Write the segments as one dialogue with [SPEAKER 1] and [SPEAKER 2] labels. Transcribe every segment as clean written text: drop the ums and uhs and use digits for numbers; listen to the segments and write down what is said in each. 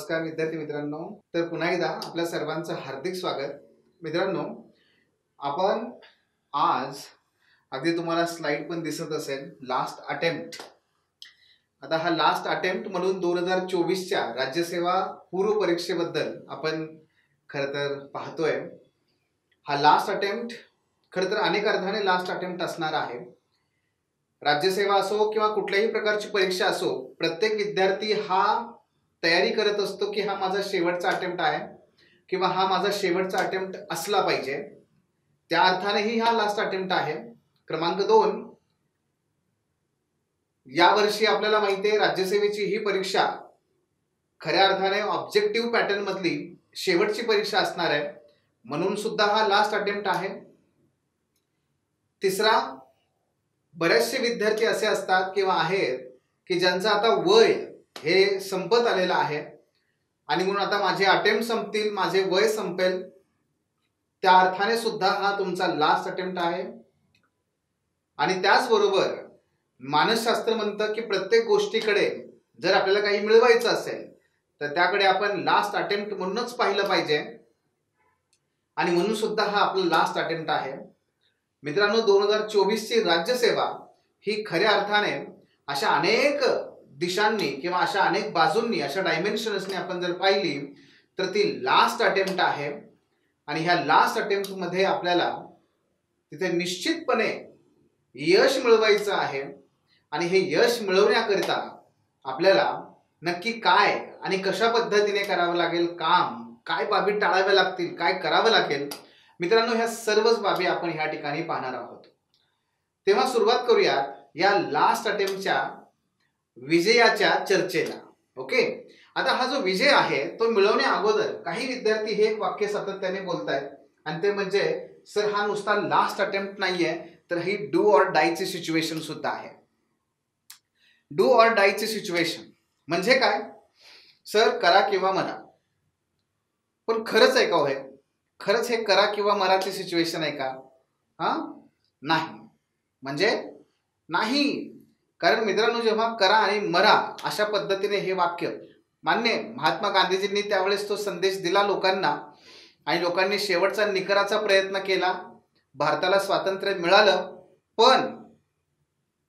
[SPEAKER 1] नमस्कार विद्यार्थी मित्रांनो. तर पुन्हा एकदा आपल्या सर्वांचं हार्दिक स्वागत. मित्रांनो, आपण आज अगदी तुम्हाला स्लाइड पण दिसत असेल, लास्ट अटेम्प्ट. आता हा लास्ट अटेम्प्ट म्हणून 2024च्या राज्यसेवा पूर्व परीक्षेबद्दल आपण खरं तर पाहतोय. हा लास्ट अटेम्प्ट खरं तर अनेक अर्थाने लास्ट अटेम्प्ट असणार आहे. राज्यसेवा असो किंवा कुठल्याही प्रकारची परीक्षा असो, प्रत्येक विद्यार्थी हा तयारी करत असतो की हा माझा शेवटचा अटेम्प्ट आहे किंवा हा माझा शेवटचा अटेम्प्ट असला पाहिजे. त्या अर्थानेही हा लास्ट अटेम्प्ट आहे. क्रमांक 2, यावर्षी आपल्याला माहिती आहे राज्यसेवेची ही परीक्षा खऱ्या अर्थाने ऑब्जेक्टिव्ह पॅटर्न मधली शेवटची परीक्षा असणार आहे, म्हणून सुद्धा हा लास्ट अटेम्प्ट आहे. तिसरा, बरेचसे विद्यार्थी असे असतात किंवा आहेत की ज्यांचं आता वय हे संपत आलेलं आहे आणि म्हणून आता माझे अटेम्प्ट संपतील, माझे वय संपेल, त्या अर्थाने सुद्धा हा तुमचा लास्ट अटेम्प्ट आहे. आणि त्याचबरोबर मानसशास्त्र म्हणतं की प्रत्येक गोष्टीकडे जर आपल्याला काही मिळवायचं असेल तर त्याकडे आपण लास्ट अटेम्प्ट म्हणूनच पाहिलं पाहिजे आणि म्हणून सुद्धा हा आपला लास्ट अटेम्प्ट आहे. मित्रांनो, 2024ची राज्यसेवा ही खऱ्या अर्थाने अशा अनेक दिशांनी किंवा अशा अनेक बाजूंनी, अशा डायमेन्शन्सनी आपण जर पाहिली तर ती लास्ट अटेम्प्ट आहे. आणि ह्या लास्ट अटेम्प्ट मध्ये आपल्याला तिथे निश्चितपणे यश मिळवायचं आहे. आणि हे यश मिळवण्याकरिता आपल्याला नक्की काय आणि कशा पद्धतीने करावं लागेल काम, काय बाबी टाळाव्या लागतील, काय करावं लागेल, मित्रांनो, ह्या सर्वच बाबी आपण ह्या ठिकाणी पाहणार आहोत. तेव्हा सुरुवात करूयात या लास्ट अटेम्प्टच्या विजयाच्या चर्चेला. ओके, आता हा जो विजय आहे तो मिळवण्या अगोदर काही विद्यार्थी हे एक वाक्य सातत्याने बोलतायत आणि ते म्हणजे, सर हा नुसता लास्ट अटेम्प्ट नाहीये, तर ही डू ऑर डायची सिच्युएशन सुद्धा आहे. डू ऑर डायची सिच्युएशन म्हणजे काय? सर करा किंवा मरा. पण खरंच आहे का हो? खरंच हे करा किंवा मराची सिच्युएशन आहे का? नाही, म्हणजे नाही. कारण मित्रांनो, जेव्हा करा आणि मरा अशा पद्धतीने हे वाक्य, मान्य महात्मा गांधीजींनी त्यावेळेस तो संदेश दिला लोकांना आणि लोकांनी शेवटचा निकराचा प्रयत्न केला, भारताला स्वातंत्र्य मिळालं. पण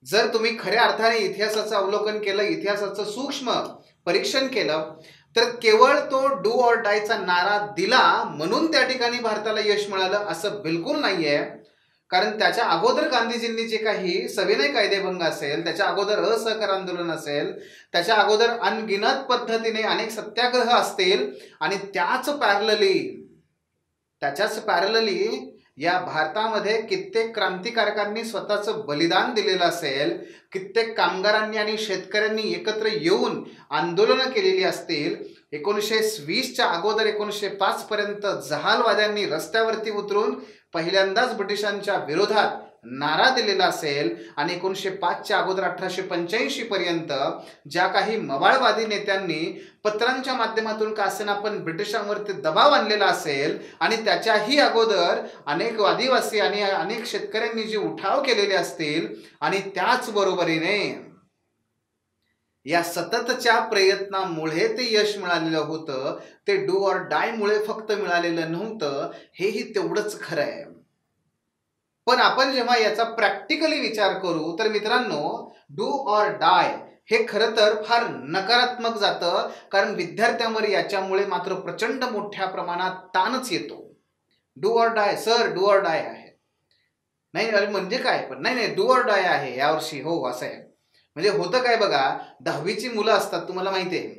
[SPEAKER 1] जर तुम्ही खऱ्या अर्थाने इतिहासाचं अवलोकन केलं, इतिहासाचं सूक्ष्म परीक्षण केलं, तर केवळ तो डू ऑर डायचा नारा दिला म्हणून त्या ठिकाणी भारताला यश मिळालं असं बिलकुल नाहीये. कारण त्याच्या अगोदर गांधीजींनी जे काही सविनय कायदेभंग असेल, त्याच्या अगोदर असहकार आंदोलन असेल, त्याच्या अगोदर अनगिनत पद्धतीने अनेक सत्याग्रह असतील आणि त्याच्याच पॅरलली या भारतामध्ये कित्येक क्रांतिकारकांनी स्वतःचं बलिदान दिलेलं असेल, कित्येक कामगारांनी आणि शेतकऱ्यांनी एकत्र येऊन आंदोलनं केलेली असतील. 1920च्या अगोदर 1905 पर्यंत जहालवाद्यांनी रस्त्यावरती उतरून पहिल्यांदाच ब्रिटिशांच्या विरोधात नारा दिलेला असेल आणि 1905च्या अगोदर 1885 पर्यंत ज्या काही मवाळवादी नेत्यांनी पत्रांच्या माध्यमातून का असेना पण ब्रिटिशांवरती दबाव आणलेला असेल आणि त्याच्याही अगोदर अनेक आदिवासी आणि अनेक शेतकऱ्यांनी जे उठाव केलेले असतील आणि त्याच बरोबरीने या सततच्या प्रयत्नामुळे ते यश मिळालेलं होतं. ते डू ऑर डाय मुळे फक्त मिळालेलं नव्हतं, हेही तेवढंच खरं आहे. पण आपण जेव्हा याचा प्रॅक्टिकली विचार करू तर मित्रांनो, डू ऑर डाय हे खरं तर फार नकारात्मक जातं. कारण विद्यार्थ्यांवर याच्यामुळे मात्र प्रचंड मोठ्या प्रमाणात ताणच येतो. Do or die, sir do or die आहे. नाही अरे म्हणजे काय? पण नाही डू ऑर डाय आहे यावर्षी. हो असं आहे. म्हणजे होतं काय बघा, 10वीची मुलं असतात, तुम्हाला माहिती आहे,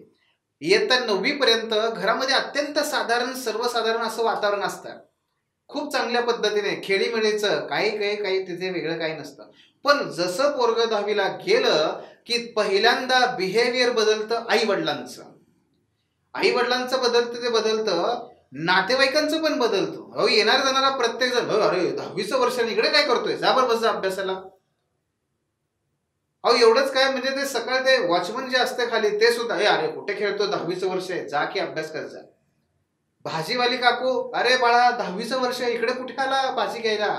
[SPEAKER 1] इयत्ता 9वी पर्यंत घरामध्ये अत्यंत सर्वसाधारण असं वातावरण असतं. खूप चांगल्या पद्धतीने खेळीमेळीचं काही तिथे वेगळं काही नसतं. पण जसं पोरगं 10वीला गेलं की पहिल्यांदा बिहेवियर बदलतं आई वडिलांचं बदलतं, ते बदलतं, नातेवाईकांचं पण बदलतं. अहो येणार जाणारा प्रत्येक जण, अरे 10वीचं वर्ष इकडे काय करतोय, जा बरं बस अभ्यासाला. अहो एवढंच काय, म्हणजे ते सकाळ ते वॉचमन जे असते खाली ते सुद्धा, अरे कुठे खेळतो, 10वीचं वर्ष आहे, जा की अभ्यास कर जा. भाजीवाली काकू, अरे बाळा 10वीचं वर्ष इकडे कुठे आला भाजी घ्यायला.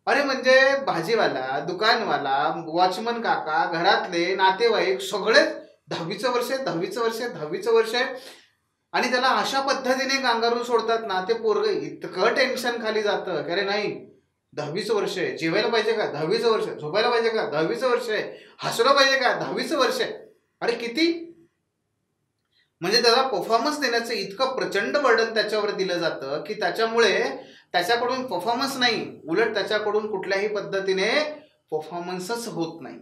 [SPEAKER 1] अरे म्हणजे भाजीवाला, दुकानवाला, वॉचमन काका, घरातले नातेवाईक सगळेच 10वीचं वर्ष आहे, 10वीचं वर्ष आहे, 10वीचं वर्ष आहे, आणि त्याला अशा पद्धतीने गांगारून सोडतात ना, ते पोरग इतकं टेन्शन खाली जातं की अरे नाही, 10वीचं वर्ष आहे, जेवायला पाहिजे का 10वीचं वर्ष, झोपायला पाहिजे का 10वीचं वर्ष आहे, हसलं पाहिजे का 10वीचं वर्ष आहे. अरे किती म्हणजे त्याला परफॉर्मन्स देण्याचं इतकं प्रचंड बर्डन त्याच्यावर दिलं जातं की त्याच्यामुळे त्याच्याकडून परफॉर्मन्स नाही, उलट त्याच्याकडून कुठल्याही पद्धतीने परफॉर्मन्सच होत नाही.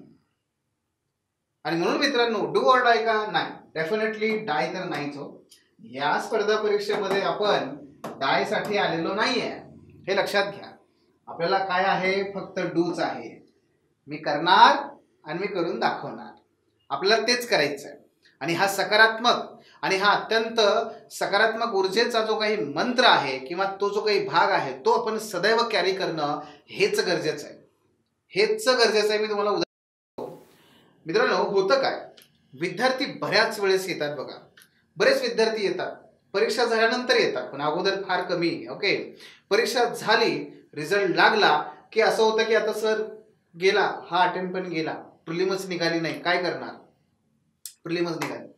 [SPEAKER 1] आणि म्हणून मित्रांनो, डू ऑर डाय का? नाही, डेफिनेटली डाय तर नाहीच हो. या स्पर्धा परीक्षेमध्ये आपण डाय साठी आलेलो नाहीये, हे लक्षात घ्या. आपल्याला काय आहे, फक्त डूच आहे. मी करणार आणि मी करून दाखवणार, आपल्याला तेच करायचं आहे. आणि हा सकारात्मक आणि हा अत्यंत सकारात्मक ऊर्जेचा जो काही मंत्र आहे किंवा तो जो काही भाग आहे तो आपण सदैव कॅरी करणं हेच गरजेचं आहे, हेच गरजेचं आहे. मी तुम्हाला उदाहरण मित्रांनो, होतं काय, विद्यार्थी बऱ्याच वेळेस येतात बघा, बरेच विद्यार्थी येतात, परीक्षा झाल्यानंतर येतात, पण अगोदर फार कमी. ओके, परीक्षा झाली, रिझल्ट लागला की असं होतं की आता सर गेला, हा अटेम्प्ट पण गेला, प्रिलिम्स निघाली नाही, काय करणार, प्रिलिम्स निघाली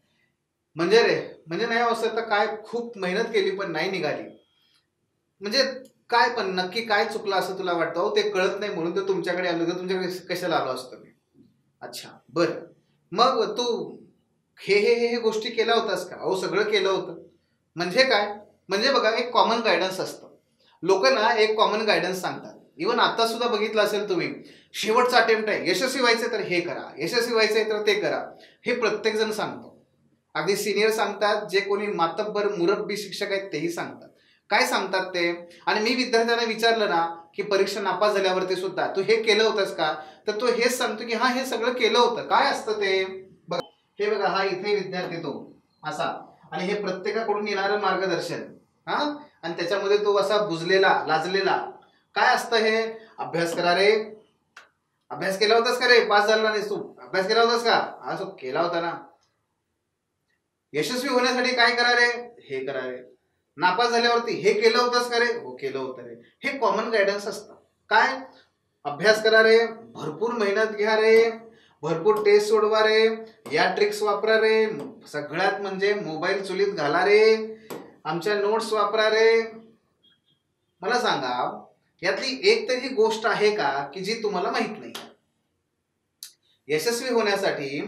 [SPEAKER 1] म्हणजे नाही असं तर काय, खूप मेहनत केली पण नाही निघाली, म्हणजे काय, पण नक्की काय चुकलं असं तुला वाटतं? ते कळत नाही म्हणून तर तुमच्याकडे आलो, तर तुमच्याकडे कशाला आलो असतो मी? अच्छा बरं, मग तू हे हे हे गोष्टी केल्या होतास का? अहो सगळं केलं होतं. म्हणजे काय, म्हणजे बघा, एक कॉमन गायडन्स असतं. लोक ना एक कॉमन गायडन्स सांगतात. इव्हन आता सुद्धा बघितलं असेल तुम्ही, शेवटचा अटेम्प्ट आहे, यशस्वी व्हायचंय तर हे करा, यशस्वी व्हायचंय तर ते करा, हे प्रत्येक जण सांगतो. अगदी सिनियर सांगतात, जे कोणी मातब्बर मुरब्बी शिक्षक आहेत तेही सांगतात. काय सांगतात ते? आणि मी विद्यार्थ्यांना विचारलं ना की परीक्षा नापास झाल्यावरती सुद्धा तू हे केलं होतंस का, तर तो हेच सांगतो की हा, हे सगळं केलं होतं. काय असतं ते बघा, हे बघा, हा इथे विद्यार्थी तो असा, आणि हे प्रत्येकाकडून येणारं मार्गदर्शन, हा, आणि त्याच्यामध्ये तो असा बुजलेला लाजलेला. काय असतं हे? अभ्यास करा रे, अभ्यास केला होतास का रे, पास झाला नाहीस तू, अभ्यास केला होतास का, हा तो केला होता ना. यशस्वी होण्यासाठी काय करा रे, हे करा रे. नापास झाल्यावरती हे केलं होतंस का रे, हो केलं होतं रे. हे कॉमन गायडन्स असतं. काय, अभ्यास करा रे, भरपूर मेहनत घ्या रे, भरपूर टेस्ट सोडवा रे, या ट्रिक्स वापरा रे, सगळ्यात म्हणजे मोबाईल चुलीत घाला रे, आमच्या नोट्स वापरा रे. मला सांगा, यातली एक तरी गोष्ट आहे का की जी तुम्हाला माहित नाही? यशस्वी होण्यासाठी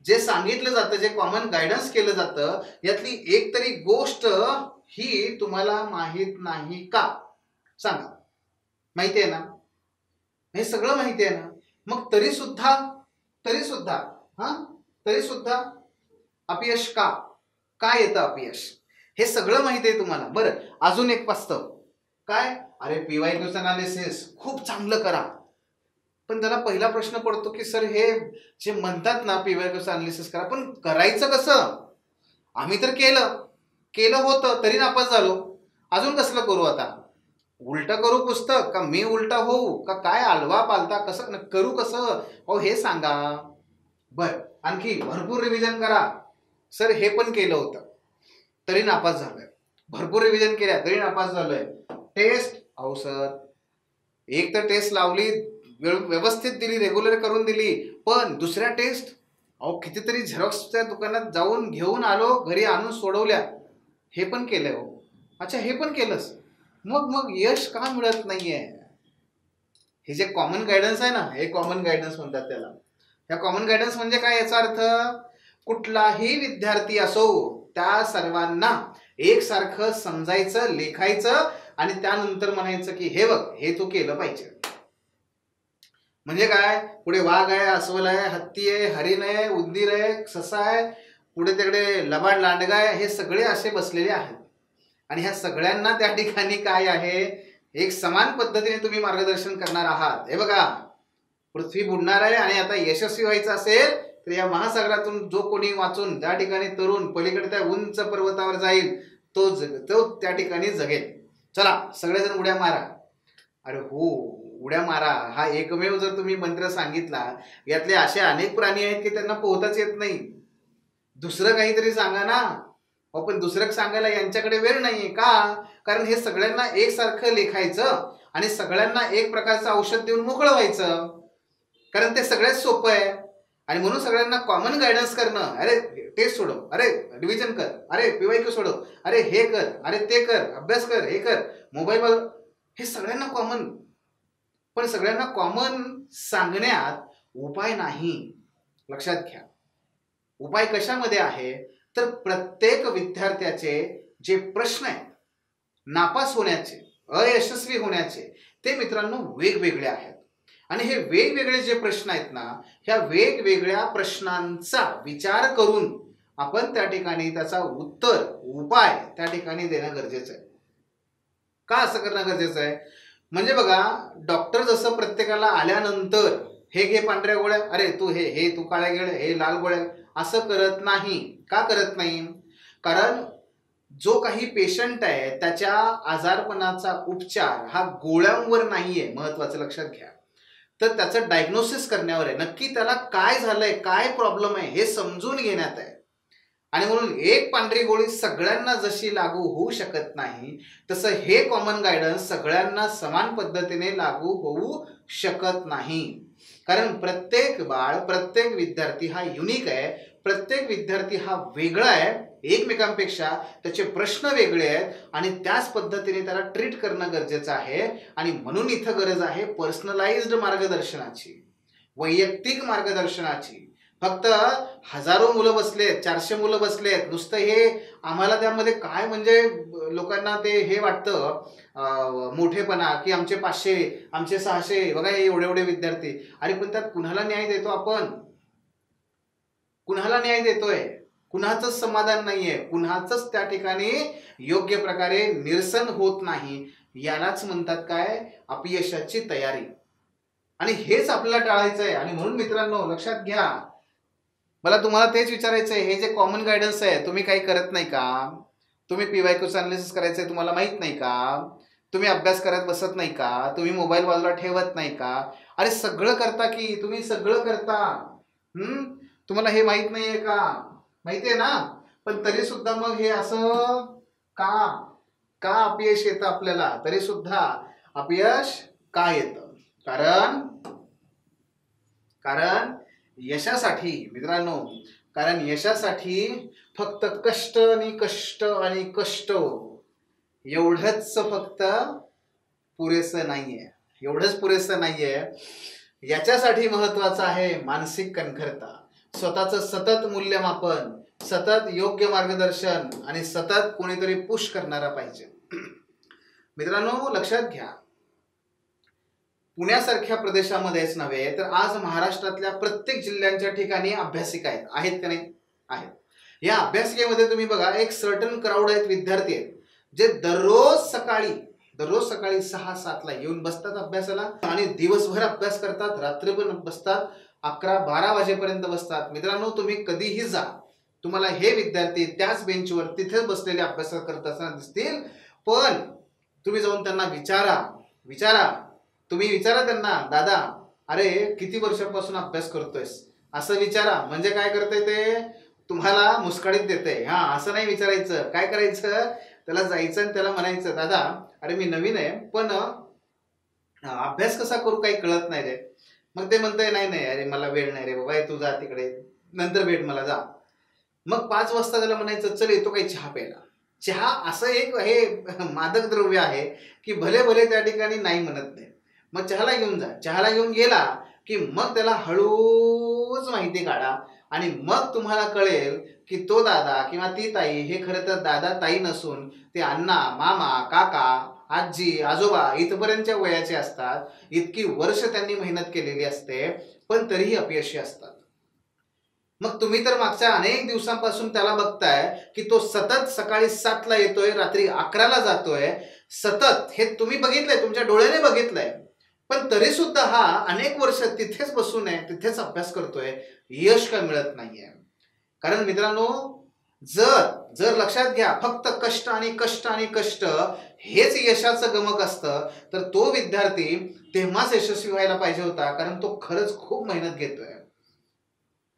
[SPEAKER 1] जे सांगितलं जातं, जे कॉमन गायडन्स केलं जातं, यातली एक तरी गोष्ट ही तुम्हाला माहित नाही का? सांगा. माहिती आहे ना, हे सगळं माहिती आहे ना, मग तरी सुद्धा तरी सुद्धा अपयश का? काय येतं अपयश? हे सगळं माहिती आहे तुम्हाला. बरं, अजून एक वास्तव काय, अरे PYQ अनालिसिस खूप चांगलं करा, पण त्याला पहिला प्रश्न पडतो की सर हे जे म्हणतात ना PYQ अनालिसिस करा, पण करायचं कसं? आम्ही तर केलं होतं तरी नापास झालो, अजून कसलं करू आता? उलट करू पुस्तक का मी उलटा होऊ का काय, आलवा पालता कसं करू, कसं हो हे सांगा. बर, आणखी भरपूर रिव्हिजन करा, सर हे पण केलं होतं तरी नापास झालोय, भरपूर रिव्हिजन केल्या तरी नापास झालोय. टेस्ट, अहो सर एक तर टेस्ट लावली, व्यवस्थित दिली, रेग्युलर करून दिली, पण दुसऱ्या टेस्ट अहो कितीतरी झेरॉक्सच्या दुकानात जाऊन घेऊन आलो, घरी आणून सोडवल्या, हे पण केलंय हो. अच्छा हे पण केलंस, मग यश का मिळत नाहीये? हे जे कॉमन गायडन्स आहे ना, हे कॉमन गायडन्स म्हणतात त्याला. ह्या कॉमन गायडन्स म्हणजे काय, याचा अर्थ कुठलाही विद्यार्थी असो त्या सर्वांना एकसारखं समजायचं, लेखायचं आणि त्यानंतर म्हणायचं की हे बघ, हे तू केलं पाहिजे. म्हणजे काय, पुढे वाघ आहे, अस्वल आहे, हत्ती आहे, हरिण आहे, उंदीर आहे, ससा आहे, पुढे तिकडे लबाड लांडगा आहे, हे सगळे असे बसलेले आहेत. आणि ह्या सगळ्यांना त्या ठिकाणी काय आहे, एक समान पद्धतीने तुम्ही मार्गदर्शन करणार आहात. हे बघा, पृथ्वी बुडणार आहे आणि आता यशस्वी व्हायचं असेल तर या महासागरातून जो कोणी वाचून त्या ठिकाणी तरुण पलीकडे त्या उंच पर्वतावर जाईल, तो त्या ठिकाणी जगेल. चला सगळेजण उड्या मारा. अरे हो, उड्या मारा हा एकमेव जर तुम्ही मंत्र सांगितला, यातले असे अनेक प्राणी आहेत की त्यांना पोहताच येत नाही. दुसरं काहीतरी सांगा ना. पण दुसरं सांगायला यांच्याकडे वेळ नाहीये का? कारण हे सगळ्यांना एकसारखं लेखायचं आणि सगळ्यांना एक प्रकारचं औषध देऊन मोकळं व्हायचं, कारण ते सगळ्यात सोपं आहे. आणि म्हणून सगळ्यांना कॉमन गायडन्स करणं, अरे टेस्ट सोडव, अरे रिव्हिजन कर, अरे PYQ सोडव, अरे हे कर, अरे ते कर, अभ्यास कर, हे कर, मोबाईल, हे सगळ्यांना कॉमन. पण सगळ्यांना कॉमन सांगण्यात उपाय नाही. लक्षात घ्या, उपाय कशामध्ये आहे तर प्रत्येक विद्यार्थ्याचे जे प्रश्न आहेत नापास होण्याचे, अयशस्वी होण्याचे, ते मित्रांनो वेगवेगळे आहेत. आणि हे वेगवेगळे जे प्रश्न आहेत ना, ह्या वेगवेगळ्या प्रश्नांचा विचार करून आपण त्या ठिकाणी त्याचा उत्तर, उपाय त्या ठिकाणी देणं गरजेचं आहे. का असं करणं गरजेचं आहे? म्हणजे बघा, डॉक्टर जसं प्रत्येकाला आल्यानंतर हे घे पांढऱ्या गोळ्या, अरे तू हे तू काळ्या गोळ्या, हे लाल गोळ्या, असं करत नाही. का करत नाही? कारण जो काही पेशंट आहे त्याच्या आजारपणाचा उपचार हा गोळ्यांवर नाहीये, महत्वाचं लक्षात घ्या. तर त्याचं डायग्नोसिस करण्यावर आहे. नक्की त्याला काय झालंय, काय प्रॉब्लेम आहे हे समजून घेण्यात आहे. आणि म्हणून एक पांढरी गोळी सगळ्यांना जशी लागू होऊ शकत नाही, तसं हे कॉमन गायडन्स सगळ्यांना समान पद्धतीने लागू होऊ शकत नाही. कारण प्रत्येक बाळ, प्रत्येक विद्यार्थी हा युनिक आहे. प्रत्येक विद्यार्थी हा वेगळा आहे एकमेकांपेक्षा. त्याचे प्रश्न वेगळे आहेत आणि त्याच पद्धतीने त्याला ट्रीट करणं गरजेचं आहे. आणि म्हणून इथं गरज आहे पर्सनलाइज्ड मार्गदर्शनाची, वैयक्तिक मार्गदर्शनाची. फक्त हजारो मुलं बसलेत, 400 मुलं बसलेत, नुसतं हे आम्हाला त्यामध्ये काय म्हणजे लोकांना ते हे वाटतं मोठेपणा, की आमचे 500, आमचे 600, बघा हे एवढे एवढे विद्यार्थी. अरे पण त्यात कुणाला न्याय देतो आपण? कुणाला न्याय देतोय? कुणाचंच समाधान नाहीये, कुणाचंच त्या ठिकाणी योग्य प्रकारे निरसन होत नाही. यालाच म्हणतात काय? अपयशाची तयारी. आणि हेच आपल्याला टाळायचं आहे. आणि म्हणून मित्रांनो लक्षात घ्या, मला तुम्हाला तेच विचारायचं आहे, हे जे कॉमन गायडन्स आहे तुम्ही काही करत नाही का? तुम्ही PYQचं अनालिसिस करायचंय तुम्हाला माहित नाही का? तुम्ही अभ्यास करत बसत नाही का? तुम्ही मोबाईल बाजूला ठेवत नाही का? अरे सगळं करता की, तुम्ही सगळं करता. तुम्हाला हे माहित नाहीये का? माहितीये ना? पण तरी सुद्धा मग हे असं का अपयश येतं आपल्याला? तरी सुद्धा अपयश का येतं? कारण यशासाठी मित्रांनो, कारण यशासाठी फक्त कष्ट आणि कष्ट आणि कष्ट एवढंच फक्त पुरेसं नाहीये. एवढंच पुरेसं नाहीये. याच्यासाठी महत्वाचं आहे मानसिक कणखरता, स्वतःचं सतत मूल्यमापन, सतत योग्य मार्गदर्शन आणि सतत कोणीतरी पुश करणारा पाहिजे. मित्रांनो लक्षात घ्या, पुण्यासारख्या प्रदेशामध्येच नव्हे तर आज महाराष्ट्रातल्या प्रत्येक जिल्ह्यांच्या ठिकाणी अभ्यासिका आहेत का नाही? आहेत. या अभ्यासिकेमध्ये तुम्ही बघा, एक सर्टन क्राऊड आहेत, विद्यार्थी आहेत, जे दररोज सकाळी 6-7 येऊन बसतात अभ्यासाला आणि दिवसभर अभ्यास करतात, रात्रभर बसतात, 11-12 वाजेपर्यंत बसतात. मित्रांनो तुम्ही कधीही जा, तुम्हाला हे विद्यार्थी त्याच बेंचवर तिथे बसलेले अभ्यास करत असताना दिसतील. पण तुम्ही जाऊन त्यांना विचारा, तुम्ही विचारा त्यांना, दादा अरे किती वर्षांपासून अभ्यास करतोयस, असं विचारा. म्हणजे काय करतंय ते तुम्हाला मुस्काडीत देते. असं नाही विचारायचं. काय करायचं, त्याला जायचं आणि त्याला म्हणायचं, दादा अरे मी नवीन आहे पण अभ्यास कसा करू काही कळत नाही रे. मग ते म्हणतंय नाही अरे मला वेळ नाही रे बाबा, तू जा तिकडे, नंतर भेट मला, जा. मग 5 वाजता त्याला म्हणायचं चल येतो काही चहा प्यायला. चहा असं एक हे मादक द्रव्य आहे की भले त्या ठिकाणी नाही म्हणत नाही. मग चहाला घेऊन जा. चहाला घेऊन गेला की मग त्याला हळूच माहिती काढा आणि मग तुम्हाला कळेल की तो दादा किंवा ती ताई हे खरं तर दादा ताई नसून ते अण्णा, मामा, काका, आजी, आजोबा इथपर्यंतच्या वयाचे असतात. इतकी वर्ष त्यांनी मेहनत केलेली असते पण तरीही अपयशी असतात. मग तुम्ही तर मागच्या अनेक दिवसांपासून त्याला बघताय की तो सतत सकाळी 7 येतोय, रात्री 11 जातोय, सतत हे तुम्ही बघितलंय, तुमच्या डोळ्याने बघितलंय. पण तरी सुद्धा हा अनेक वर्ष तिथेच बसून आहे, तिथेच अभ्यास करतोय, यश का मिळत नाहीये? कारण मित्रांनो जर लक्षात घ्या, फक्त कष्ट आणि कष्ट आणि कष्ट हेच यशाचं गमक असतं तर तो विद्यार्थी तेव्हाच यशस्वी व्हायला पाहिजे होता, कारण तो खरंच खूप मेहनत घेतोय.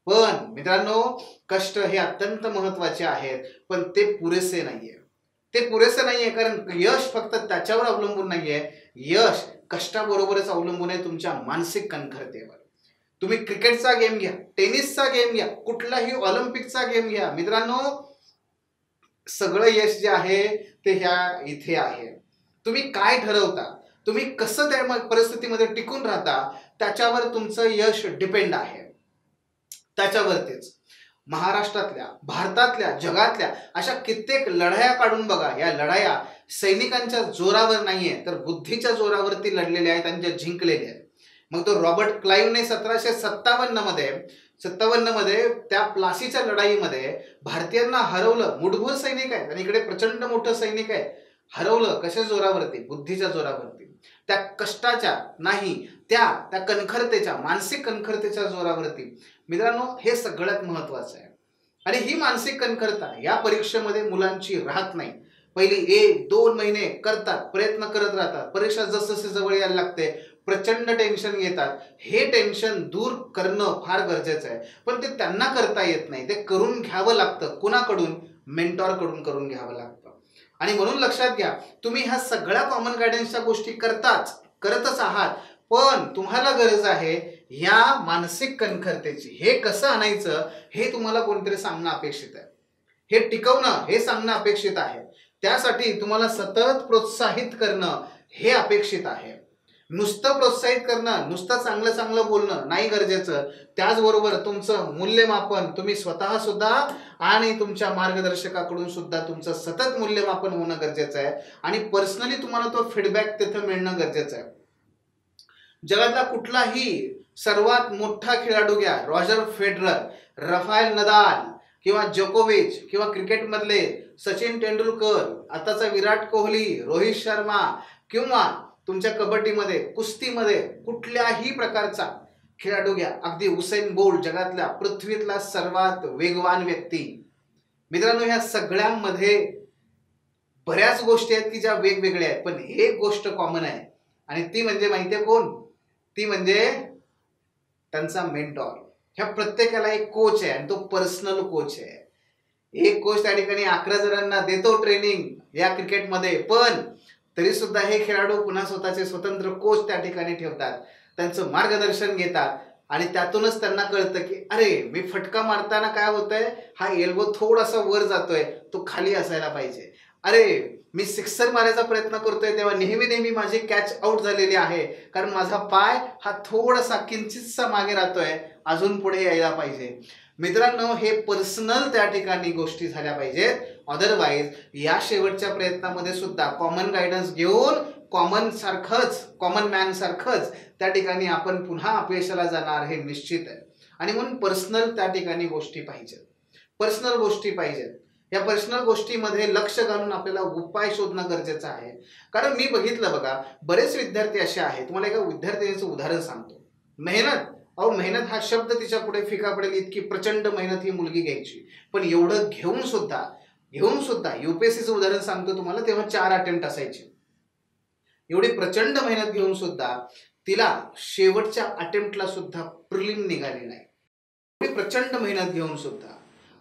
[SPEAKER 1] पण मित्रांनो कष्ट हे अत्यंत महत्वाचे आहेत पण ते पुरेसे नाहीये. कारण यश फक्त त्याच्यावर अवलंबून नाहीये, यश कष्टाबरोबरच अवलंबून आहे तुमच्या मानसिक कणखरतेवर. तुम्ही क्रिकेटचा गेम घ्या, टेनिसचा गेम घ्या, कुठलाही ऑलिम्पिकचा गेम घ्या, मित्रांनो सगळं यश जे आहे ते ह्या इथे आहे. तुम्ही काय ठरवता, तुम्ही कसं त्या परिस्थितीमध्ये टिकून राहता, त्याच्यावर तुमचं यश डिपेंड आहे. त्याच्यावरतीच महाराष्ट्रातल्या, भारतातल्या, जगातल्या अशा कित्येक लढाया काढून बघा. या लढाया सैनिकांच्या जोरावर नाहीये, तर बुद्धीच्या जोरावरती लढलेल्या आहेत आणि ज्या जिंकलेल्या आहेत. मग तो रॉबर्ट क्लाइव्हने 1757 मध्ये त्या प्लासीच्या लढाईमध्ये भारतीयांना हरवलं. मुठभर सैनिक आहेत आणि इकडे प्रचंड मोठं सैनिक आहे. हरवलं कशा जोरावरती? बुद्धीच्या जोरावरती. त्या कष्टाच्या नाही, त्या कणखरतेच्या, मानसिक कणखरतेच्या जोरावरती. मित्रांनो हे सगळ्यात महत्वाचं आहे. आणि ही मानसिक कणखरता या परीक्षेमध्ये मुलांची राहत नाही. पहिली 1-2 महिने करतात, प्रयत्न करत राहतात. परीक्षा जसजसे जवळ यायला लागते प्रचंड टेन्शन घेतात. हे टेन्शन दूर करणं फार गरजेचं आहे, पण ते त्यांना करता येत नाही. ते करून घ्यावं लागतं. कुणाकडून? मेंटॉर कडून करून घ्यावं लागतं. आणि म्हणून लक्षात घ्या, तुम्ही ह्या सगळ्या कॉमन गायडन्सच्या गोष्टी करतच आहात, पण तुम्हाला गरज आहे ह्या मानसिक कणखरतेची. हे कसं आणायचं हे तुम्हाला कोणतरी सांगणं अपेक्षित आहे. हे टिकवणं हे सांगणं अपेक्षित आहे. त्यासाठी तुम्हाला सतत प्रोत्साहित करणं हे अपेक्षित आहे. नुसतं प्रोत्साहित करणं, नुसतं चांगलं चांगलं बोलणं नाही गरजेचं. त्याचबरोबर तुमचं मूल्यमापन तुम्ही स्वतः सुद्धा आणि तुमच्या मार्गदर्शकाकडून सुद्धा तुमचं सतत मूल्यमापन होणं गरजेचं आहे. आणि पर्सनली तुम्हाला तो फीडबॅक तिथं मिळणं गरजेचं आहे. जगातला कुठलाही सर्वात मोठा खेळाडू घ्या, रॉजर फेडरर, रफाएल नदाल किंवा जोकोविच, किंवा क्रिकेटमधले सचिन तेंडुलकर, आताचा विराट कोहली, रोहित शर्मा, किंवा तुमच्या कबड्डीमध्ये, कुस्तीमध्ये कुठल्याही प्रकारचा खेळाडू घ्या, अगदी उसेन बोल्ट, जगातल्या पृथ्वीतला सर्वात वेगवान व्यक्ती. मित्रांनो ह्या सगळ्यांमध्ये बऱ्याच गोष्टी आहेत की ज्या वेगवेगळ्या आहेत, पण एक गोष्ट कॉमन आहे आणि ती म्हणजे माहितीये कोण? ती म्हणजे त्यांचा मेंटॉर. ह्या प्रत्येकाला एक कोच आहे आणि तो पर्सनल कोच आहे. एक कोच त्या ठिकाणी 11 जणांना देतो ट्रेनिंग या क्रिकेटमध्ये, पण तरी सुद्धा हे खेळाडू पुन्हा स्वतःचे स्वतंत्र कोच त्या ठिकाणी ठेवतात, त्यांचं मार्गदर्शन घेतात आणि त्यातूनच त्यांना कळतं की अरे मी फटका मारताना काय होतंय, हा एल्बो थोडासा वर जातोय, तो खाली असायला पाहिजे. अरे मी सिक्सर मारायचा प्रयत्न करतोय तेव्हा नेहमी माझी कॅच आउट झालेली आहे, कारण माझा पाय हा थोडासा किंचितसा मागे राहतोय, अजून पुढे यायला पाहिजे. मित्रांनो हे पर्सनल त्या ठिकाणी गोष्टी झाल्या पाहिजेत. अदरवाईज या शेवटच्या प्रयत्नामध्ये सुद्धा कॉमन गायडन्स घेऊन कॉमन मॅन सारखंच त्या ठिकाणी आपण पुन्हा अपयशाला जाणार हे निश्चित आहे. आणि म्हणून पर्सनल त्या ठिकाणी गोष्टी पाहिजेत, पर्सनल गोष्टी पाहिजेत. या पर्सनल गोष्टीमध्ये लक्ष घालून आपल्याला उपाय शोधणं गरजेचं आहे. कारण मी बघितलं बघा, बरेच विद्यार्थी असे आहेत. तुम्हाला एका विद्यार्थ्याचं उदाहरण सांगतो. मेहनत, मेहनत हा शब्द तिच्या पुढे फिका पडेल इतकी प्रचंड मेहनत ही मुलगी घ्यायची, पण एवढं घेऊन सुद्धा युपीएससीचं उदाहरण सांगतो तुम्हाला, तेव्हा 4 अटेम्प्ट असायचे. एवढी प्रचंड मेहनत घेऊन सुद्धा तिला शेवटच्या अटेम्प्टला सुद्धा प्रिलिम निघाली नाही. एवढी प्रचंड मेहनत घेऊन सुद्धा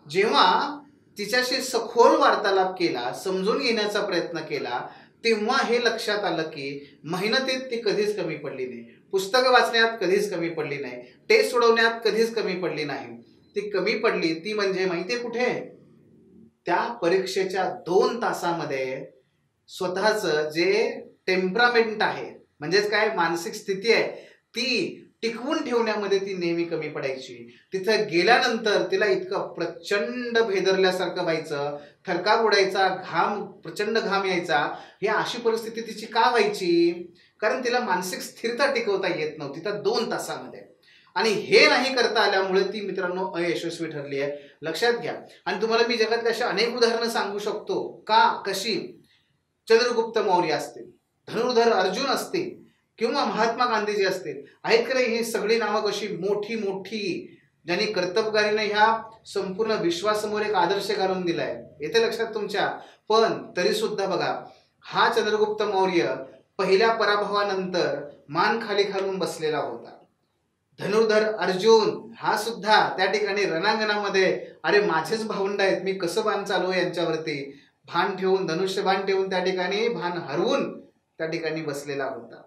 [SPEAKER 1] जेव्हा तिच्याशी सखोल वार्तालाप केला, समजून घेण्याचा प्रयत्न केला, तेव्हा हे लक्षात आलं की मेहनतीत ती कधीच कमी पडली नाही, पुस्तकं वाचण्यात कधीच कमी पडली नाही, टेस्ट सोडवण्यात कधीच कमी पडली नाही. ती कमी पडली ती म्हणजे माहितीये कुठे? त्या परीक्षेच्या 2 तासामध्ये स्वतःचं जे टेम्परामेंट आहे, म्हणजेच काय मानसिक स्थिती आहे, ती टिकवून ठेवण्यामध्ये ती नेहमी कमी पडायची. तिथं गेल्यानंतर तिला इतकं प्रचंड भेदरल्यासारखं व्हायचं, थरकाप उडायचा, प्रचंड घाम यायचा. ही अशी परिस्थिती तिची का व्हायची? कारण तिला मानसिक स्थिरता टिकवता येत नव्हती त्या 2 तासामध्ये. आणि हे नाही करता आल्यामुळे ती मित्रांनो अयशस्वी ठरली आहे, लक्षात घ्या. आणि तुम्हाला मी जगातले असे अनेक उदाहरणं सांगू शकतो. कशी? चंद्रगुप्त मौर्य असतील, धनुर्धर अर्जुन असतील, किंवा महात्मा गांधीजी असतील, आहेत का ही सगळी नावं कशी मोठी ज्यांनी कर्तबगारीने ह्या संपूर्ण विश्वासमोर एक आदर्श घालून दिलाय, येते लक्षात तुमच्या. पण तरी सुद्धा बघा, हा चंद्रगुप्त मौर्य पहिल्या पराभवानंतर मान खाली घालून बसलेला होता. धनुर्धर अर्जुन हा सुद्धा त्या ठिकाणी रणांगणामध्ये अरे माझेच भावंड आहेत, मी कसं बाण चालू यांच्यावरती, धनुष्यबाण ठेवून त्या ठिकाणी भान हरवून त्या ठिकाणी बसलेला होता.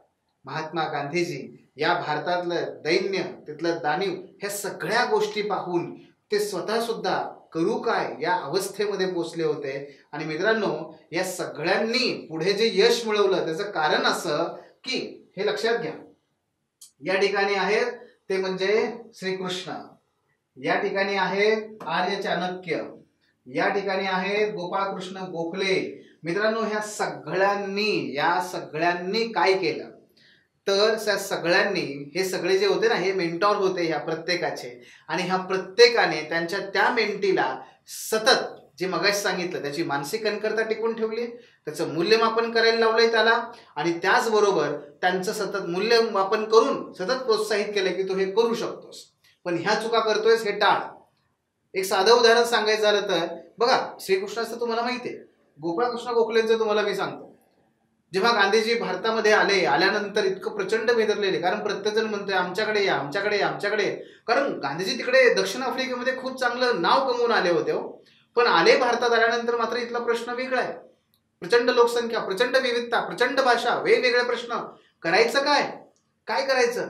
[SPEAKER 1] महात्मा गांधीजी या भारतातलं दैन्य, तिथलं दानीव, ह्या सगळ्या गोष्टी पाहून ते स्वतः सुद्धा करू काय या अवस्थेमध्ये पोचले होते. आणि मित्रांनो, या सगळ्यांनी पुढे जे यश मिळवलं त्याचं कारण असं की, हे लक्षात घ्या, या ठिकाणी आहेत ते म्हणजे श्रीकृष्ण, या ठिकाणी आहेत आर्य चाणक्य, या ठिकाणी आहेत गोपाळकृष्ण गोखले. मित्रांनो, या सगळ्यांनी काय केलं तर त्या सगळ्यांनी, हे सगळे जे होते ना, हे मेंटॉर होते ह्या प्रत्येकाचे, आणि ह्या प्रत्येकाने त्यांच्या त्या मेंटीला सतत, जे मगाशी सांगितलं, त्याची मानसिक कणखरता टिकून ठेवली, त्याचं मूल्यमापन करायला लावलंय त्याला, आणि त्याचबरोबर त्यांचं सतत मूल्यमापन करून सतत प्रोत्साहित केलंय की तू हे करू शकतोस, पण ह्या चुका करतोयस हे टाळ. एक साधं उदाहरण सांगायचं झालं तर बघा, श्रीकृष्णाचं तुम्हाला माहिती आहे, गोपाळकृष्ण गोखलेंचं तुम्हाला मी सांगतो. जेव्हा गांधीजी भारतामध्ये आल्यानंतर इतकं प्रचंड बेदरलेले, कारण प्रत्येकजण म्हणतोय आमच्याकडे या, आमच्याकडे या, आमच्याकडे, कारण गांधीजी तिकडे दक्षिण आफ्रिकेमध्ये खूप चांगलं नाव कमवून आले होते हो, पण आले भारतात आल्यानंतर मात्र इथला प्रश्न वेगळा आहे. प्रचंड लोकसंख्या, प्रचंड विविधता, प्रचंड भाषा, वेगवेगळे प्रश्न, करायचं काय, काय करायचं.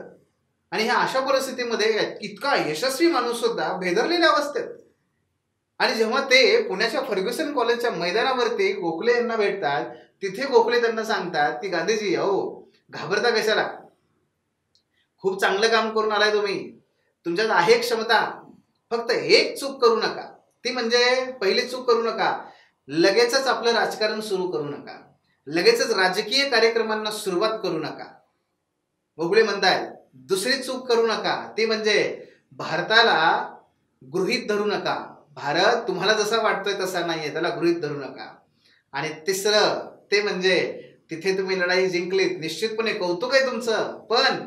[SPEAKER 1] आणि ह्या अशा परिस्थितीमध्ये इतका यशस्वी माणूस सुद्धा भेदरलेल्या अवस्थेत. आणि जेव्हा ते पुण्याच्या फर्ग्युसन कॉलेजच्या मैदानावरती गोखले यांना भेटतात, तिथे गोखले त्यांना सांगतात की गांधीजी, अहो घाबरता कशाला, खूप चांगलं काम करून आलाय तुम्ही, तुमच्यात आहे क्षमता, फक्त एक चूक करू नका, ती म्हणजे पहिली चूक करू नका, लगेचच आपलं राजकारण सुरू करू नका, लगेचच राजकीय कार्यक्रमांना सुरुवात करू नका. गोखले म्हणतायत दुसरी चूक करू नका, ती म्हणजे भारताला गृहीत धरू नका, भारत तुम्हाला जसा वाटतोय तसा नाहीये, त्याला गृहीत धरू नका. आणि तिसरं ते म्हणजे, तिथे तुम्ही लढाई जिंकलीत, निश्चितपणे कौतुक आहे तुमचं, पण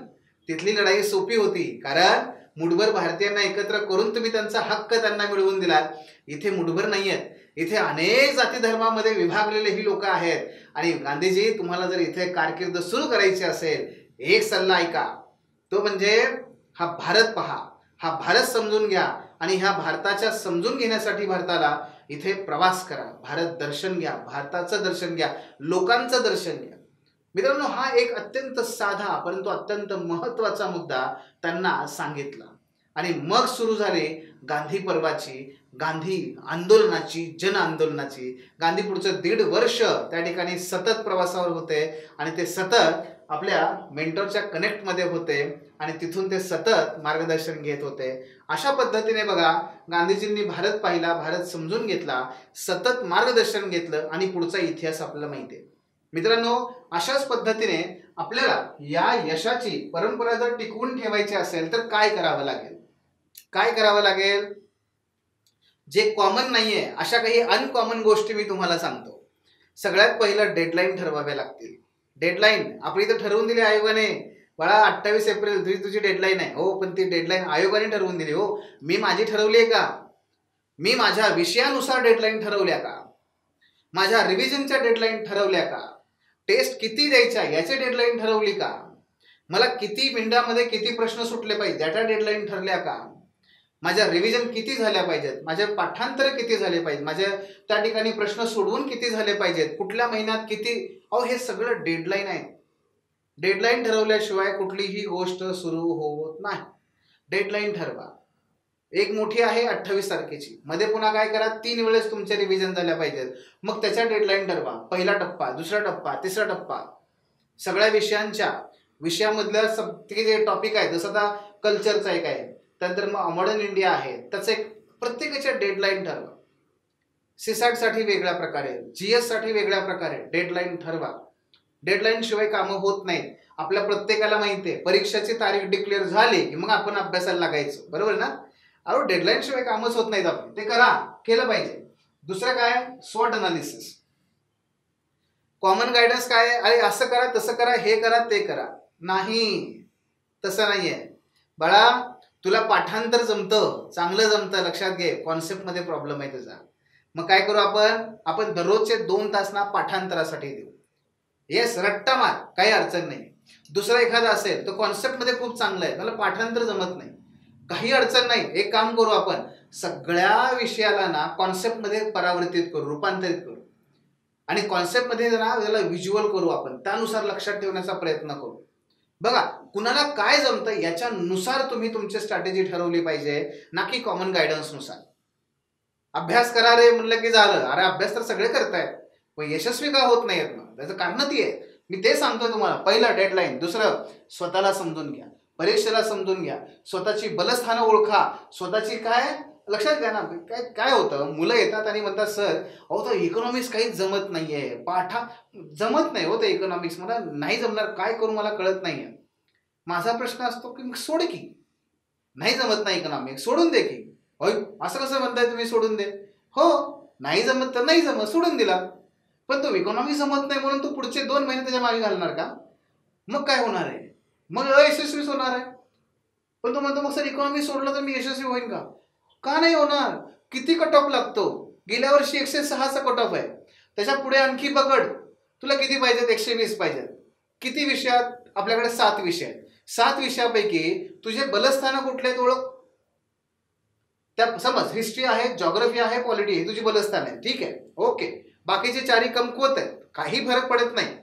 [SPEAKER 1] तिथली लढाई सोपी होती, कारण मुठभर भारतीयांना एकत्र करून तुम्ही त्यांचा हक्क त्यांना मिळवून दिला. इथे मुठभर नाही आहेत, इथे अनेक जाती धर्मामध्ये विभागलेले ही लोक आहेत. आणि गांधीजी, तुम्हाला जर इथे कारकीर्द सुरू करायची असेल, एक सल्ला ऐका, तो म्हणजे हा भारत पहा, हा भारत समजून घ्या, आणि ह्या भारताच्या समजून घेण्यासाठी भारताला इथे प्रवास करा, भारत दर्शन घ्या, भारताचं दर्शन घ्या, लोकांचं दर्शन घ्या. मित्रांनो, हा एक अत्यंत साधा परंतु अत्यंत महत्वाचा मुद्दा त्यांना सांगितला. आणि मग सुरू झाले गांधी पर्वाची, गांधी आंदोलनाची, जन आंदोलनाची. गांधी पुढचं 1.5 वर्ष त्या ठिकाणी सतत प्रवासावर होते, आणि ते सतत आपल्या मेंटरच्या कनेक्टमध्ये होते, आणि तिथून ते सतत मार्गदर्शन घेत होते. अशा पद्धतीने बघा, गांधीजींनी भारत पाहिला, भारत समजून घेतला, सतत मार्गदर्शन घेतलं, आणि पुढचा इतिहास आपल्याला माहिती आहे. मित्रांनो, अशाच पद्धतीने आपल्याला या यशाची परंपरा जर टिकवून ठेवायची असेल तर काय करावं लागेल, काय करावं लागेल, जे कॉमन नाहीये अशा काही अनकॉमन गोष्टी मी तुम्हाला सांगतो. सगळ्यात पहिलं डेडलाईन ठरवाव्या लागतील. डेडलाईन आपली इथं ठरवून दिली आयोगाने, बाळा 28 एप्रिल तुझी डेडलाईन आहे. हो, पण ती डेडलाईन आयोगाने ठरवून दिली. हो, मी माझी ठरवली आहे का, मी माझ्या विषयानुसार डेडलाईन ठरवल्या का, माझ्या रिव्हिजनच्या डेडलाईन ठरवल्या का, टेस्ट किती द्यायच्या याची डेडलाईन ठरवली का, मला किती मिनिटामध्ये किती प्रश्न सुटले पाहिजे त्याच्या डेडलाईन ठरल्या का, माझ्या रिव्हिजन किती झाल्या पाहिजेत, माझे पाठांतर किती झाले पाहिजे, माझ्या त्या ठिकाणी प्रश्न सोडवून किती झाले पाहिजेत, कुठल्या महिन्यात किती. अहो, हे सगळं डेडलाईन आहे. डेडलाईन ठरवल्याशिवाय कुठलीही गोष्ट सुरू होत नाही. डेडलाईन ठरवा. एक मोठी आहे 28 तारखेची, मध्ये पुन्हा काय करा, 3 वेळेस तुमचे रिव्हिजन झाल्या पाहिजेत, मग त्याच्या डेडलाईन ठरवा. पहिला टप्पा, दुसरा टप्पा, तिसरा टप्पा, सगळ्या विषयामधल्या सगळे जे टॉपिक आहे, जसं आता कल्चरचा एक आहे, त्यानंतर मग मॉडर्न इंडिया आहे, त्याचं एक प्रत्येकाच्या डेडलाईन ठरवा. सीसॅटसाठी वेगळ्या प्रकारे, GS साठी वेगळ्या प्रकारे डेडलाईन ठरवा. डेडलाईन शिवाय कामं होत नाहीत. आपल्या प्रत्येकाला माहिती आहे, परीक्षेची तारीख डिक्लेअर झाली की मग आपण अभ्यासाला लागायचो, बरोबर ना. अहो, डेडलाईन शिवाय कामच होत नाहीत. आपण ते केलं पाहिजे. दुसरं काय, स्वॉट अनालिसिस. कॉमन गायडन्स काय, अरे असं करा, तसं करा, हे करा, ते करा. नाही, तसं नाहीये बाळा. तुला पाठांतर जमतं, चांगलं जमतं, लक्षात घे, कॉन्सेप्टमध्ये प्रॉब्लेम आहे तुझा. मग काय करू आपण दररोजचे 2 तास ना पाठांतरासाठी देऊ. येस, रट्टा मार, काही अडचण नाही. दुसरा एखादा असेल तो कॉन्सेप्टमध्ये खूप चांगला आहे, मला पाठांतर जमत नाही, काही अडचण नाही. एक काम करू, आपण सगळ्या विषयाला ना कॉन्सेप्टमध्ये परावर्तित करू, रूपांतरित करू, आणि कॉन्सेप्टमध्ये ना त्याला व्हिज्युअल करू, आपण त्यानुसार लक्षात ठेवण्याचा प्रयत्न करू. बघा, कुणाला काय जमतं याच्यानुसार तुम्ही तुमची स्ट्रॅटेजी ठरवली पाहिजे, ना की कॉमन गायडन्सनुसार. अभ्यास करा रे म्हणलं की झालं. अरे अभ्यास तर सगळे करतायत, पण यशस्वी का होत नाहीत ना? त्याचं कारण ती आहे. मी ते सांगतो तुम्हाला. पहिलं डेडलाईन. दुसरं, स्वतःला समजून घ्या, परीक्षेला समजून घ्या, स्वतःची बलस्थानं ओळखा, स्वतःची काय लक्षात घ्या ना. काय काय होतं, मुलं येतात आणि म्हणतात सर अहो तर इकॉनॉमिक्स काहीच जमत नाहीये, जमत नाही हो ते इकॉनॉमिक्स, मला नाही जमणार, काय करू मला कळत नाहीये. माझा प्रश्न असतो की सोड की, नाही जमत नाही इकॉनॉमिक्स, सोडून दे की. होय, असं कसं म्हणताय तुम्ही सोडून दे? हो, नाही जमत तर नाही जमत, सोडून दिला. पण तो इकॉनॉमिक्स जमत नाही म्हणून तू पुढचे 2 महिने त्याच्या मागे घालणार का? मग काय होणार आहे? मग अयशस्वीच होणार आहे. पण तो म्हणतो मग सर इकॉनॉमिक्स सोडलं तर मी यशस्वी होईन का? का नाही होणार? किती कट ऑफ लागतो? गेल्या वर्षी 106चा कट ऑफ आहे. त्याच्या पुढे आणखी पकड. तुला किती पाहिजेत? 120 पाहिजेत. किती विषयात? आपल्याकडे 7 विषय आहेत. 7 विषयापैकी तुझे बलस्थानं कुठले आहेत ओळख. त्या समज हिस्ट्री आहे, जॉग्रफी आहे, पॉलिटी आहे, तुझी बलस्थान आहे, ठीक आहे, ओके. बाकीचे 4ही कमकुवत आहेत, काही फरक पडत नाही.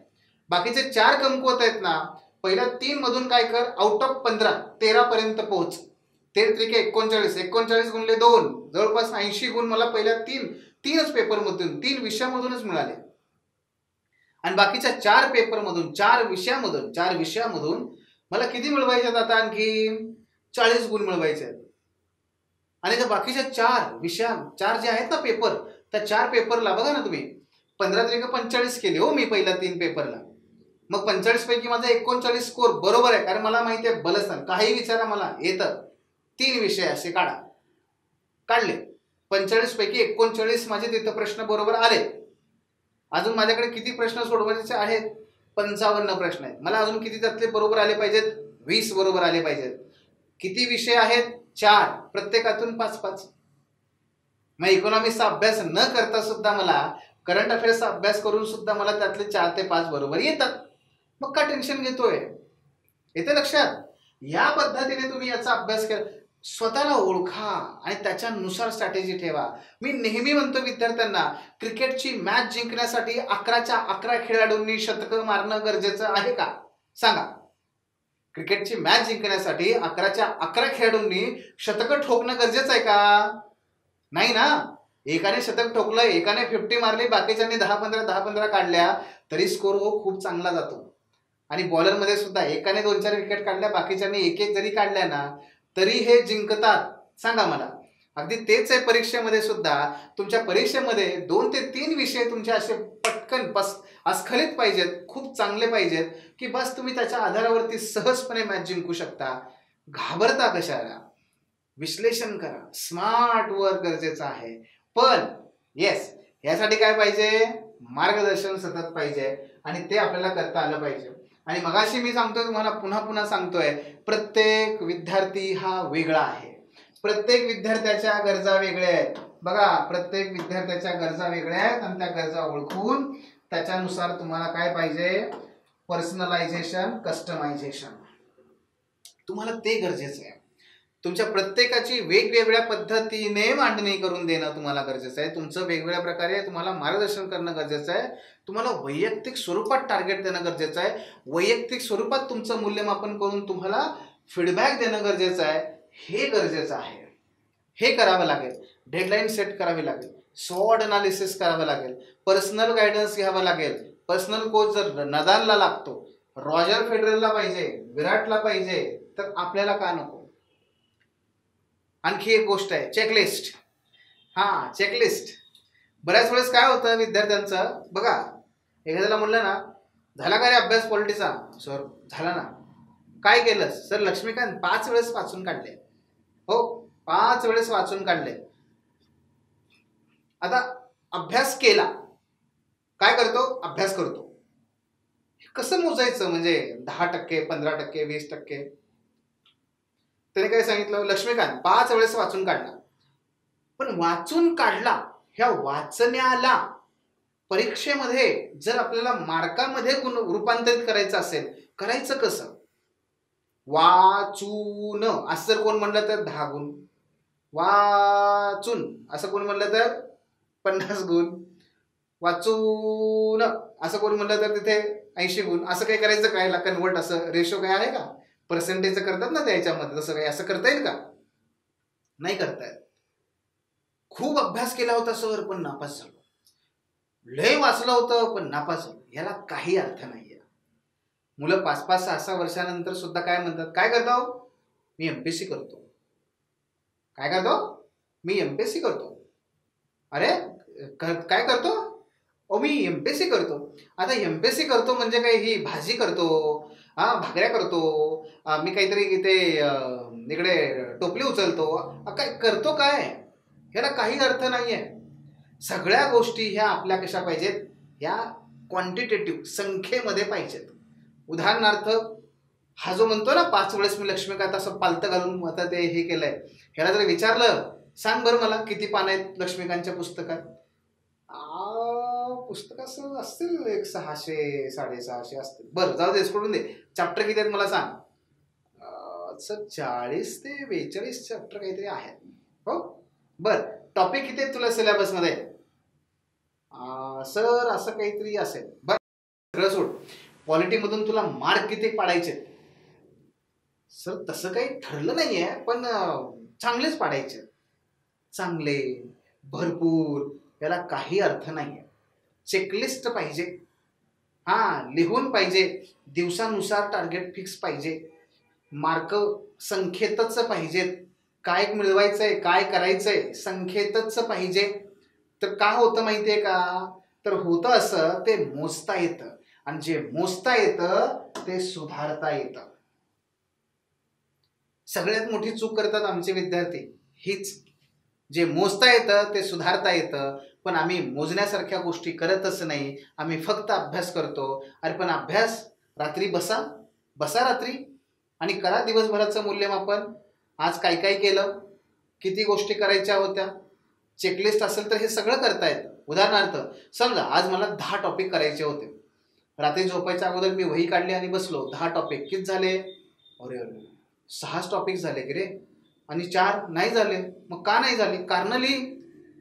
[SPEAKER 1] बाकीचे 4 कमकुवत आहेत ना, पहिल्या 3 मधून काय कर, आउट ऑफ 15 13 पर्यंत पोहोच. 13 39, 39 गुणले 2, जवळपास 80 गुण मला पहिल्या 3च पेपरमधून, 3 विषयामधूनच मिळाले. आणि बाकीच्या 4 पेपरमधून, 4 विषयामधून मला किती मिळवायचे आता? आणखी 40 गुण मिळवायचे आहेत. आणि त्या बाकीच्या 4 जे आहेत ना पेपर, त्या 4 पेपरला बघा ना तुम्ही, 15 45 केले हो मी पहिल्या 3 पेपरला. मग 45 पैकी माझा 39 स्कोर बरोबर आहे, कारण मला माहिती आहे बलस्थान काही विचारा मला येतं. 3 विषय असे काढले, 45 पैकी 39 माझे तिथं प्रश्न बरोबर आले. अजून माझ्याकडे किती प्रश्न सोडवायचे आहेत? 55 प्रश्न आहेत. मला अजून किती त्यातले बरोबर आले पाहिजेत? 20 बरोबर आले पाहिजेत. किती विषय आहेत? 4, प्रत्येकातून 5-5. मग इकॉनॉमिक्सचा अभ्यास न करता सुद्धा मला, करंट अफेअर्सचा अभ्यास करून सुद्धा मला त्यातले 4 ते 5 बरोबर येतात. मग का टेन्शन घेतोय? येते लक्षात? या पद्धतीने तुम्ही याचा अभ्यास केला, स्वतःला ओळखा आणि त्याच्यानुसार स्ट्रॅटेजी ठेवा. मी नेहमी म्हणतो विद्यार्थ्यांना, क्रिकेटची मॅच जिंकण्यासाठी 11च्या 11 खेळाडूंनी शतकं मारणं गरजेचं आहे का? सांगा. क्रिकेटची मॅच जिंकण्यासाठी 11च्या 11 खेळाडूंनी शतकं ठोकणं गरजेचं आहे का? नाही ना. एकाने शतक ठोकलं, एकाने 50 मारली, बाकीच्यांनी 10-15 काढल्या, तरी स्कोर खूप चांगला जातो. आणि बॉलरमध्ये सुद्धा एकाने 2-4 विकेट काढल्या, बाकीच्यांनी 1-1 जरी काढल्या ना, तरी हे जिंकतात. सांगा मला. अगदी तेच आहे परीक्षेमध्ये सुद्धा. तुमच्या परीक्षेमध्ये 2 ते 3 विषय तुमचे असे पटकन अस्खलित पाहिजेत, खूप चांगले पाहिजेत, की बस तुम्ही त्याच्या आधारावरती सहजपणे मॅच जिंकू शकता. घाबरता कशाला? विश्लेषण करा, स्मार्ट वर्क गरजेचं आहे. पण येस, यासाठी काय पाहिजे? मार्गदर्शन सतत पाहिजे, आणि ते आपल्याला करता आलं पाहिजे. आणि मगाशी मी सांगतोय तुम्हाला, पुन्हा सांगतोय, प्रत्येक विद्यार्थी हा वेगळा आहे. प्रत्येक विद्यार्थ्याच्या गरजा वेगळ्या आहेत. बघा, प्रत्येक विद्यार्थ्याच्या गरजा वेगळ्या आहेत, आणि त्या गरजा ओळखून त्याच्यानुसार तुम्हाला काय पाहिजे? Personalisation, customization. तुम्हाला ते गरजेचं आहे. तुमच्या प्रत्येकाची वेगवेगळ्या पद्धतीने मांडणी करून देणं तुम्हाला गरजेचं आहे. तुमचं वेगवेगळ्या प्रकारे तुम्हाला मार्गदर्शन करणं गरजेचं आहे. तुम्हाला वैयक्तिक स्वरूपात टार्गेट देणं गरजेचं आहे. वैयक्तिक स्वरूपात तुमचं मूल्यमापन करून तुम्हाला फीडबॅक देणं गरजेचं आहे. हे गरजेचं आहे. हे करावं लागेल. डेडलाईन सेट करावी लागेल. स्वॉट अनालिसिस करावं लागेल. पर्सनल गायडन्स घ्यावं लागेल. पर्सनल कोच जर नदालला लागतो, रॉजर फेडररला पाहिजे, विराटला पाहिजे, तर आपल्याला का नको? आणखी एक गोष्ट आहे, चेकलिस्ट. चेकलिस्ट. बऱ्याच वेळेस काय होतं विद्यार्थ्यांचं, बघा, एखाद्याला म्हणलं ना, झाला का रे अभ्यास पॉलिटीचा? सर झाला ना. काय केलं? सर लक्ष्मीकांत 5 वेळेस वाचून काढले. हो, 5 वेळेस वाचून काढले. आता अभ्यास केला, काय करतो? अभ्यास करतो. कसं मोजायचं? म्हणजे 10%, 15%, 20%? त्याने काय सांगितलं? लक्ष्मीकांत 5 वेळेस वाचून काढला. पण वाचून काढला, ह्या वाचण्याला परीक्षेमध्ये जर आपल्याला मार्कामध्ये रूपांतरित करायचं असेल, करायचं कसं? वाचून असं जर कोण म्हणलं तर 10 गुण, वाचून असं कोण म्हणलं तर 50 गुण, वाचून असं कोण म्हणलं तर तिथे 80 गुण असं काही करायचं काय, कन्वर्ट असं रेशो काय आहे का, पर्सेंटेज करतात ना त्याच्यामध्ये, तसं काही असं करता येईल का, नाही करता येत. खूप अभ्यास केला होता सर पण नापास झालो, लय वाचलं होतं पण नापास झालो, याला काही अर्थ नाहीये. मुलं 5-5, 6-6 वर्षानंतर सुद्धा काय म्हणतात, काय करतो, मी एमपीएससी करतो. काय करतो, मी एमपीएससी करतो. अरे काय करतो, ओ मी एमपीएससी करतो. आता एमपीएससी करतो म्हणजे काय, ही भाजी करतो, भाकऱ्या करतो, मी काहीतरी इथे इकडे टोपली उचलतो, काय करतो, काय ह्याला काही अर्थ नाहीये. सगळ्या गोष्टी ह्या आपल्या कशा पाहिजेत, ह्या क्वांटिटेटिव्ह संख्येमध्ये पाहिजेत. उदाहरणार्थ हा जो म्हणतो ना 5 वेळेस मी लक्ष्मीकांत असं पालतं घालून आता ते हे केलंय, ह्याला जर विचारलं सांग बरं मला किती पानं आहेत लक्ष्मीकांतच्या पुस्तकात, पुस्तकाचं असतील एक 600 650 असतील. बरं जाऊ दे, सोडून दे, चॅप्टर किती आहेत मला सांग. 40 ते 42 चॅप्टर काहीतरी आहेत. हो बर, टॉपिक किती आहेत तुला सिलेबस मध्ये, सर असं काहीतरी असेल. बर सगळं सोड, पॉलिटीमधून तुला मार्क किती पाडायचे, सर तसं काही ठरलं नाहीये पण चांगलेच पाडायचे, चांगले भरपूर याला काही अर्थ नाहीये. चेकलिस्ट पाहिजे, लिहून पाहिजे, दिवसानुसार टार्गेट फिक्स पाहिजे, मार्क संख्येतच पाहिजेत, काय मिळवायचंय काय करायचंय संख्येतच पाहिजे. तर का होतं माहितीये का, तर होतं असं, ते मोजता येतं, आणि जे मोजता येतं ते सुधारता येतं. सगळ्यात मोठी चूक करतात आमचे विद्यार्थी हीच, जे मोजता येतं ते सुधारता येतं, पण आम्ही मोजण्यासारख्या गोष्टी करतच नाही, आम्ही फक्त अभ्यास करतो. अरे पण अभ्यास, रात्री बसा रात्री आणि करा दिवसभराचं मूल्यमापन. आज काय काय केलं, किती गोष्टी करायच्या होत्या, चेकलिस्ट असेल तर हे सगळं करता येतं. उदाहरणार्थ समजा आज मला 10 टॉपिक करायचे होते, रात्री झोपायच्या अगोदर मी वही काढली आणि बसलो, 10 टॉपिक किती झाले, अरे 6 टॉपिक झाले की रे, आणि 4 नाही झाले. मग का नाही झाले, कारण लिही.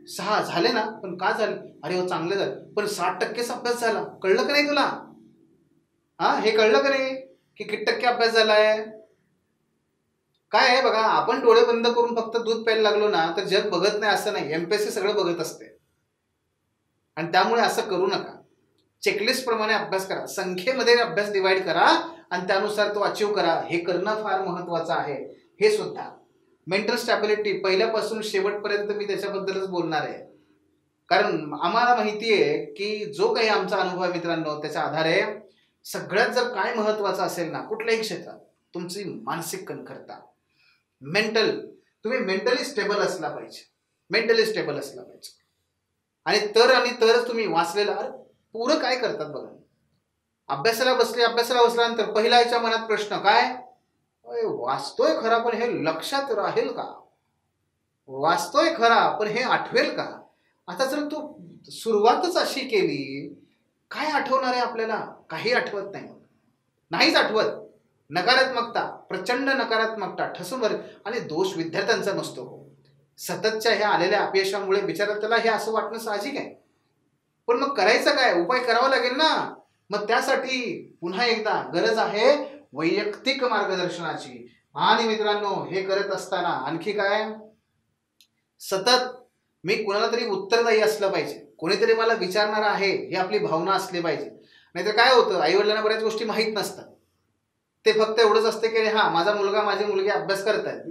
[SPEAKER 1] 6 झाले ना, पण का झाले, अरे हो चांगले झाले, पण 60% अभ्यास झाला. कळलं का नाही तुला, हे कळलं का नाही की किती टक्के अभ्यास झालाय. काय आहे बघा, आपण डोळे बंद करून फक्त दूध प्यायला लागलो ना तर जग बघत नाही असं नाही, एमपीएससी सगळं बघत असते. आणि त्यामुळे असं करू नका, चेकलिस्ट प्रमाणे अभ्यास करा, संख्येमध्ये अभ्यास डिवाइड करा आणि त्यानुसार तो अचीव करा. हे करणं फार महत्वाचं आहे. हे सुद्धा मेंटल स्टॅबिलिटी पहिल्यापासून शेवटपर्यंत मी त्याच्याबद्दलच बोलणार आहे, कारण आम्हाला माहिती आहे की जो काही आमचा अनुभव आहे मित्रांनो, त्याच्या आधारे सगळ्यात जर काय महत्वाचं असेल ना कुठल्याही क्षेत्रात, तुमची मानसिक कणखरता, तुम्ही मेंटली स्टेबल असला पाहिजे, मेंटली स्टेबल असला पाहिजे. आणि तरच तुम्ही वाचलेलं. अरे पुरं काय करतात बघा, अभ्यासाला बसल्यानंतर पहिला याच्या मनात प्रश्न काय, वाचतोय खरा पण हे लक्षात राहील का, वाचतोय खरा पण हे आठवेल का. आता जर तू सुरुवातच अशी केली, काय आठवणार आहे आपल्याला, काही आठवत नाही, नाहीच आठवत. नकारात्मकता, प्रचंड नकारात्मकता ठसून भर. आणि दोष विद्यार्थ्यांचा नसतो, सततच्या ह्या आलेल्या अपयशामुळे बिचारा त्याला हे असं वाटणं साहजिक आहे. पण मग करायचं काय, उपाय करावा लागेल ना. मग त्यासाठी पुन्हा एकदा गरज आहे वैयक्तिक मार्गदर्शनाची. आणि मित्रांनो हे करत असताना आणखी काय, सतत मी कुणाला तरी उत्तरदायी असलं पाहिजे, कोणीतरी मला विचारणार आहे ही आपली भावना असली पाहिजे. नाहीतर काय होतं, आईवडिलांना बऱ्याच गोष्टी माहीत नसतात, ते फक्त एवढंच असते की माझा मुलगा माझी मुलगी अभ्यास करतायत.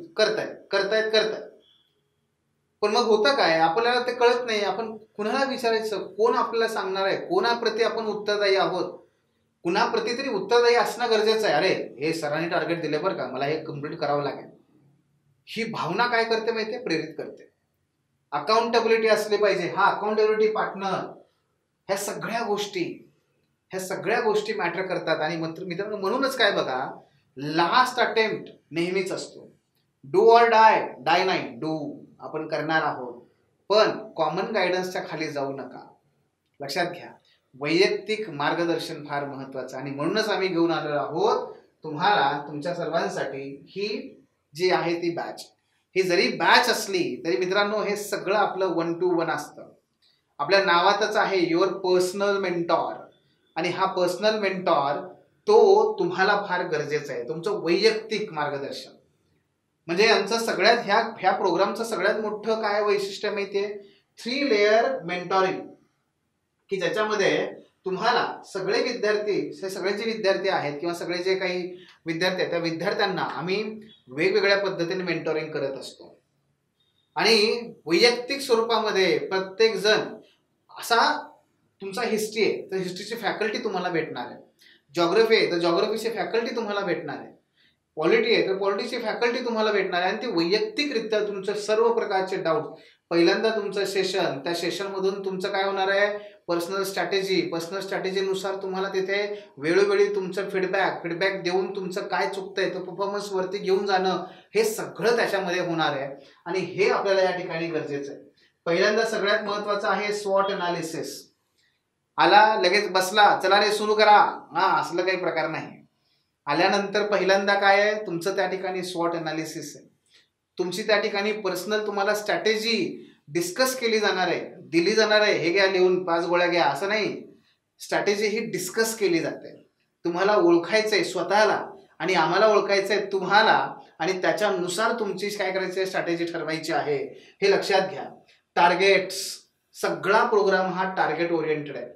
[SPEAKER 1] पण मग होतं काय, आपल्याला ते कळत नाही. आपण कुणाला विचारायचं, कोण आपल्याला सांगणार आहे, कोणाप्रती आपण उत्तरदायी आहोत, कुणाप्रती तरी उत्तरदायी असणं गरजेचं आहे. अरे हे सरांनी टार्गेट दिले बरं का, मला हे कम्प्लीट करावं लागेल. ही भावना काय करते माहितीये, प्रेरित करते. अकाउंटेबिलिटी असली पाहिजे, अकाउंटेबिलिटी पार्टनर, ह्या सगळ्या गोष्टी मॅटर करतात. आणि मित्रांनो म्हणूनच काय बघा, लास्ट अटेम्प्ट नेहमीच असतो. डू ऑर डाय नाही, डू आपण करणार आहोत, पण कॉमन गायडन्सच्या खाली जाऊ नका. लक्षात घ्या, वैयक्तिक मार्गदर्शन फार महत्वाचं. आणि म्हणूनच आम्ही घेऊन आलेलो आहोत तुम्हाला, तुमच्या सर्वांसाठी ही जी आहे ती बॅच. ही जरी बॅच असली तरी मित्रांनो हे सगळं आपलं 1-to-1 असतं. आपल्या नावातच आहे युअर पर्सनल मेंटॉर. आणि हा पर्सनल मेंटॉर तो तुम्हाला फार गरजेचा आहे, तुमचं वैयक्तिक मार्गदर्शन. म्हणजे यांचं सगळ्यात ह्या प्रोग्रामचं सगळ्यात मोठं काय वैशिष्ट्य माहितीये, 3 लेअर मेंटॉरिंग, की ज्याच्यामध्ये तुम्हाला सगळे विद्यार्थी, सगळे जे विद्यार्थी आहेत किंवा सगळे जे काही विद्यार्थी आहेत त्या विद्यार्थ्यांना आम्ही वेगवेगळ्या पद्धतीने मेंटॉरिंग करत असतो. आणि वैयक्तिक स्वरूपामध्ये प्रत्येक जण असा, तुमचा हिस्ट्री आहे तर हिस्ट्रीची फॅकल्टी तुम्हाला भेटणार आहे, जॉग्रफी आहे तर जॉग्रफीची फॅकल्टी तुम्हाला भेटणार आहे, पॉलिटी आहे तर पॉलिटीची फॅकल्टी तुम्हाला भेटणार आहे. आणि ती वैयक्तिकरित्या तुमचे सर्व प्रकारचे डाऊट, पहिल्यांदा तुमचं सेशन, त्या सेशनमधून तुमचं काय होणार आहे, पर्सनल स्ट्रॅटेजीनुसार तुम्हाला तिथे वेळोवेळी तुमचं फीडबॅक देऊन तुमचं काय चुकतंय तो परफॉर्मन्स वरती घेऊन जाणं, हे सगळं त्याच्यामध्ये होणार आहे. आणि हे आपल्याला या ठिकाणी गरजेचं आहे. पहिल्यांदा सगळ्यात महत्वाचं आहे स्वॉट अनालिसिस. आला लगेच बसला, चला रे सुरू करा, असलं काही प्रकार नाही. आल्यानंतर पहिल्यांदा काय आहे, तुमचं त्या ठिकाणी स्वॉट अनालिसिस आहे. तुमची त्या ठिकाणी पर्सनल तुम्हाला स्ट्रॅटेजी डिस्कस केली जाणार आहे, दिली जाणार आहे. हे घ्या लिहून 5 गोळ्या घ्या असं नाही, स्ट्रॅटेजी ही डिस्कस केली जाते. तुम्हाला ओळखायचंय स्वतःला आणि आम्हाला ओळखायचंय तुम्हाला, आणि त्याच्यानुसार तुमची काय करायची स्ट्रॅटेजी ठरवायची आहे, हे लक्षात घ्या. टार्गेट्स, सगळा प्रोग्राम हा टार्गेट ओरिएंटेड आहे.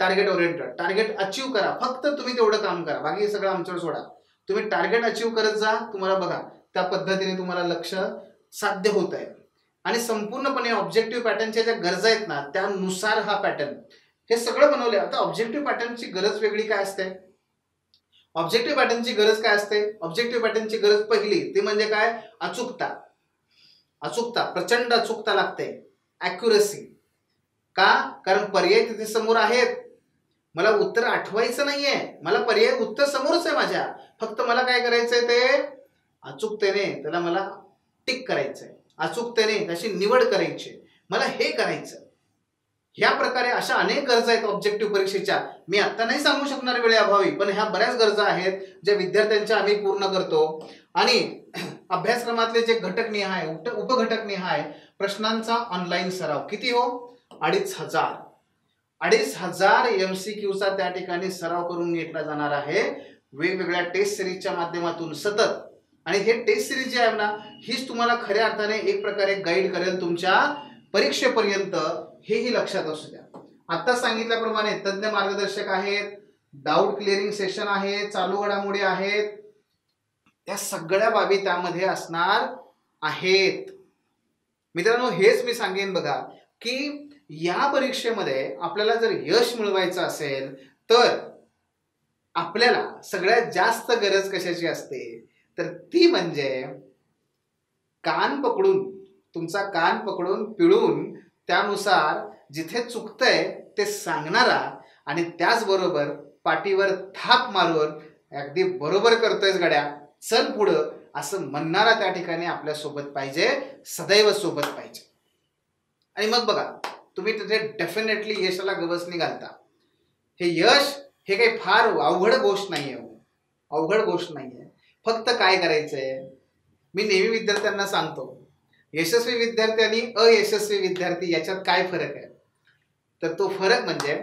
[SPEAKER 1] टार्गेट अचीव करा, फक्त तुम्ही तेवढं काम करा, बाकी सगळं आमच्यावर सोडा. तुम्ही टार्गेट अचीव करत जा, तुम्हाला बघा त्या पद्धतीने तुम्हाला लक्ष साध्य होत आहे. आणि संपूर्णपणे ऑब्जेक्टिव्ह पॅटर्नच्या ज्या गरजा आहेत ना त्यानुसार हा पॅटर्न हे सगळं बनवले. आता ऑब्जेक्टिव्ह पॅटर्नची गरज वेगळी काय असते, ऑब्जेक्टिव्ह पॅटर्नची गरज काय असते, ऑब्जेक्टिव्ह पॅटर्नची गरज पहिली ती म्हणजे काय, अचूकता, प्रचंड अचूकता लागते, ॲक्युरसी. का, कारण पर्याय तिथे समोर आहेत, मला उत्तर आठवायचं नाहीये, मला पर्याय उत्तर समोरच आहे माझ्या, फक्त मला काय करायचंय ते अचूकतेने त्याला मला टिक करायचंय, अचूकतेने त्याची निवड करायची, मला हे करायचं. ह्या प्रकारे अशा अनेक गरजा आहेत ऑब्जेक्टिव्ह परीक्षेच्या, मी आता नाही सांगू शकणार वेळेअभावी, पण ह्या बऱ्याच गरजा आहेत ज्या विद्यार्थ्यांच्या आम्ही पूर्ण करतो. आणि अभ्यासक्रमातले जे घटकनिहाय, उपघटकनिहाय प्रश्नांचा ऑनलाईन सराव किती हो, 2,500 MCQचा त्या ठिकाणी सराव करून घेतला जाणार आहे वेगवेगळ्या टेस्ट सिरीजच्या माध्यमातून सतत. आणि हे टेस्ट सिरीज जे आहे ना, हीच तुम्हाला खऱ्या अर्थाने एक प्रकारे गाईड करेल तुमच्या परीक्षेपर्यंत, हेही लक्षात असू द्या. आता सांगितल्याप्रमाणे तज्ञ मार्गदर्शक आहेत, डाऊट क्लिअरिंग सेशन आहे, चालू घडामोडी आहेत, त्या सगळ्या बाबी त्यामध्ये असणार आहेत. मित्रांनो, हेच मी सांगेन बघा, की या परीक्षेमध्ये आपल्याला जर यश मिळवायचं असेल तर आपल्याला सगळ्यात जास्त गरज कशाची असते, तर ती म्हणजे तुमचा कान पकडून पिळून त्यानुसार जिथे चुकतंय ते सांगणारा, आणि त्याचबरोबर पाठीवर थाप मारून अगदी बरोबर करतोयस गड्या, चल पुढं असं म्हणणारा त्या ठिकाणी आपल्या सोबत पाहिजे, सदैव सोबत पाहिजे. आणि मग बघा, तुम्ही तिथे डेफिनेटली यशाला गवसणी घालता. हे यश हे काही फार अवघड गोष्ट नाहीये, फक्त काय करायचंय, मी नेहमी विद्यार्थ्यांना सांगतो, यशस्वी विद्यार्थी आणि अयशस्वी विद्यार्थी याच्यात काय फरक आहे, तर तो फरक म्हणजे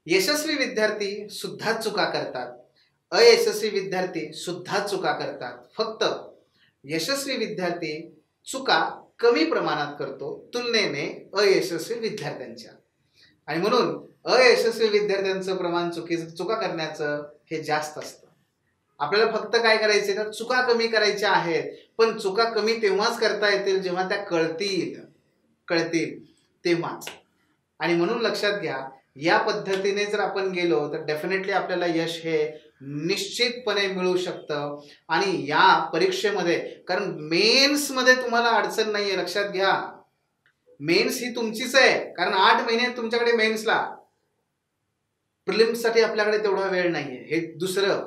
[SPEAKER 1] यशस्वी विद्यार्थी सुद्धा चुका करतात, अयशस्वी विद्यार्थी सुद्धा चुका करतात. फक्त यशस्वी विद्यार्थी चुका कमी प्रमाणात करतो तुलनेने अयशस्वी विद्यार्थ्यांच्या. आणि म्हणून अयशस्वी विद्यार्थ्यांचं प्रमाण चुका करण्याचं हे जास्त असतं. आपल्याला फक्त काय करायचे, तर चुका कमी करायच्या आहेत, पण चुका कमी तेव्हाच करता येतील जेव्हा त्या कळतील तेव्हाच. आणि म्हणून लक्षात घ्या, या पद्धतीने जर आपण गेलो तर डेफिनेटली आपल्याला यश हे निश्चितपणे मिळू शकतं. आणि या परीक्षेमध्ये, कारण मेन्स मध्ये तुम्हाला अडचण नाहीये, लक्षात घ्या, मेन्स ही तुमचीच आहे, कारण 8 महिने तुमच्याकडे मेन्सला, प्रिलिम्ससाठी आपल्याकडे तेवढा वेळ नाहीये. हे दुसरं,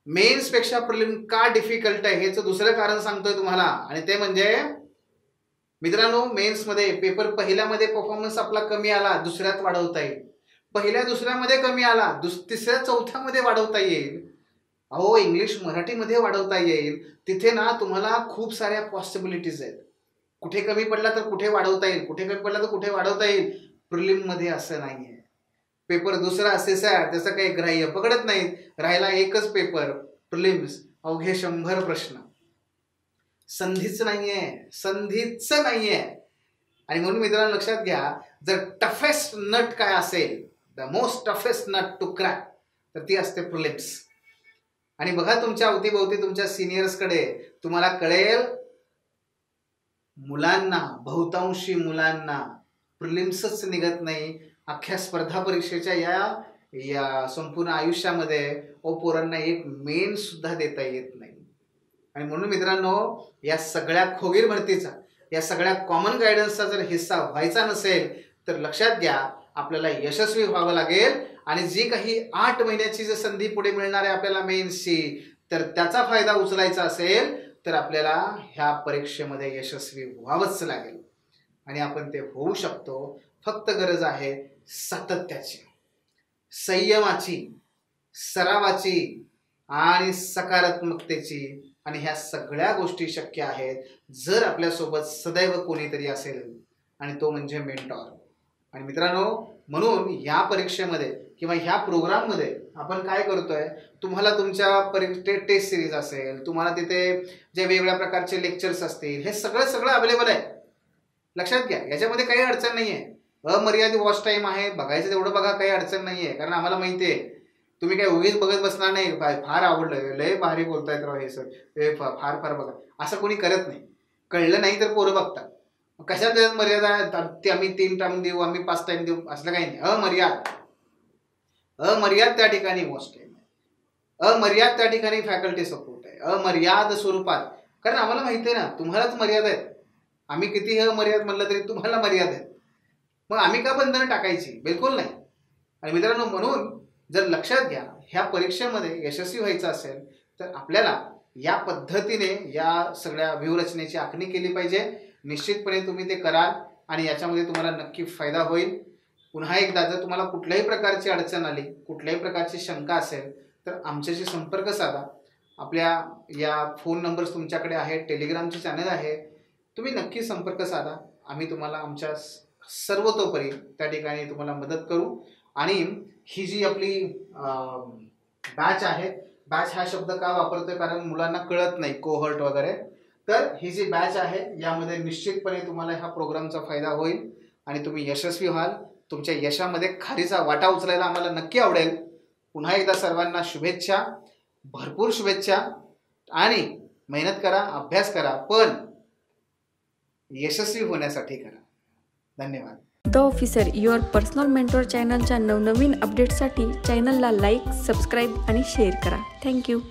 [SPEAKER 1] मेन्स पेक्षा प्रिलिम का डिफिकल्ट आहे हेच दुसरं कारण सांगतोय तुम्हाला. आणि ते म्हणजे मित्रांनो, मेन्स मध्ये पेपर पहिल्यामध्ये परफॉर्मन्स आपला कमी आला, दुसऱ्यात वाढवता येईल, पहिल्या दुसऱ्यामध्ये कमी आला, तिसऱ्या चौथ्यामध्ये वाढवता येईल, अहो इंग्लिश मराठीमध्ये वाढवता येईल. तिथे ना तुम्हाला खूप साऱ्या पॉसिबिलिटीज आहेत, कुठे कमी पडला तर कुठे वाढवता येईल, कुठे कमी पडला तर कुठे वाढवता येईल. प्रिलिम मध्ये असं नाहीये. पेपर दुसरा CSAT त्याचं काही ग्राह्य पकडत नाहीत. राहिला एकच पेपर प्रिलिम्स, अवघे 100 प्रश्न. संधीच नाहीये. आणि म्हणून मित्रांनो लक्षात घ्या, जर टफेस्ट नट काय असेल, the most toughest nut to crack, तर ती असते प्रिलिम्स. आणि बघा तुमच्या अवतीभोवती तुमच्या सिनियर्सकडे तुम्हाला कळेल, बहुतांशी मुलांना प्रिलिम्सच निघत नाही. अख्ख्या स्पर्धा परीक्षेच्या या संपूर्ण आयुष्यामध्ये पोरांना एक मेन सुद्धा देता येत नाही. आणि म्हणून मित्रांनो, या सगळ्या खोगीर भरतीचा, या सगळ्या कॉमन गायडन्सचा जर हिस्सा व्हायचा नसेल तर लक्षात घ्या, आपल्याला यशस्वी व्हावं लागेल. आणि जी काही 8 महिन्याची जर संधी पुढे मिळणार आहे आपल्याला मेन्सची, तर त्याचा फायदा उचलायचा असेल तर आपल्याला ह्या परीक्षेमध्ये यशस्वी व्हावंच लागेल. आणि आपण ते होऊ शकतो. फक्त गरज आहे सातत्याची, संयमाची, सरावाची आणि सकारात्मकतेची. आणि ह्या सगळ्या गोष्टी शक्य आहेत जर आपल्यासोबत सदैव कोणीतरी असेल, आणि तो म्हणजे मेंटॉर. आणि मित्रांनो, म्हणून ह्या परीक्षेमध्ये किंवा ह्या प्रोग्राममध्ये आपण काय करतोय, तुम्हाला तुमच्या टेस्ट सिरीज असेल, तुम्हाला तिथे जे वेगवेगळ्या प्रकारचे लेक्चर्स असतील, हे सगळं अवेलेबल आहे. लक्षात घ्या, याच्यामध्ये काही अडचण नाही आहे. अमर्यादित वॉच टाईम आहे, बघायचं तेवढं बघा, काही अडचण नाही आहे. कारण आम्हाला माहिती आहे तुम्ही काय उगीच बघत बसणार नाही. फार आवडलं, लय भारी बोलतायत राव हे सर, हे फार बघा, असं कोणी करत नाही. कळलं नाही तर पोरं बघतात. कशात मर्यादा, ते आम्ही 3 टाइम देऊ, आम्ही 5 टाइम देऊ, असलं काही नाही. अमर्याद त्या ठिकाणी वॉच टाईम आहे, अमर्याद त्या ठिकाणी फॅकल्टी सपोर्ट आहे, अमर्याद स्वरूपात. कारण आम्हाला माहिती आहे ना, तुम्हालाच मर्यादा आहेत. आम्ही किती अमर्याद म्हणलं तरी तुम्हाला मर्यादा आहेत. मग आम्ही का बंधनं टाकायची? बिलकुल नाही. आणि मित्रांनो, म्हणून जर लक्षात घ्या, ह्या परीक्षेमध्ये यशस्वी व्हायचं असेल तर आपल्याला या पद्धतीने या सगळ्या व्यूहरचनेची आखणी केली पाहिजे. निश्चितपणे तुम्ही ते कराल आणि याच्यामध्ये तुम्हाला नक्की फायदा होईल. पुन्हा एकदा, जर तुम्हाला कुठल्याही प्रकारची अडचण आली, कुठल्याही प्रकारची शंका असेल तर आमच्याशी संपर्क साधा. आपल्या या फोन नंबर्स तुमच्याकडे आहेत, टेलिग्रामचे चॅनल आहे, तुम्ही नक्की संपर्क साधा. आम्ही तुम्हाला आमच्या सर्वतोपरी त्या ठिकाणी तुम्हाला मदत करू. आणि ही जी आपली बॅच आहे, बॅच हा शब्द का वापरतोय, कारण मुलांना कळत नाही कोहर्ट वगैरे. तर ही जी बॅच आहे यामध्ये निश्चितपणे तुम्हाला ह्या प्रोग्रामचा फायदा होईल आणि तुम्ही यशस्वी व्हाल. तुमच्या यशामध्ये खारीचा वाटा उचलायला आम्हाला नक्की आवडेल. पुन्हा एकदा सर्वांना शुभेच्छा, भरपूर शुभेच्छा. आणि मेहनत करा, अभ्यास करा, पण यशस्वी होण्यासाठी करा. धन्यवाद.
[SPEAKER 2] The officer, your personal mentor चॅनलच्या नवनवीन अपडेट्ससाठी चॅनलला लाईक, सबस्क्राईब आणि शेअर करा. थँक्यू.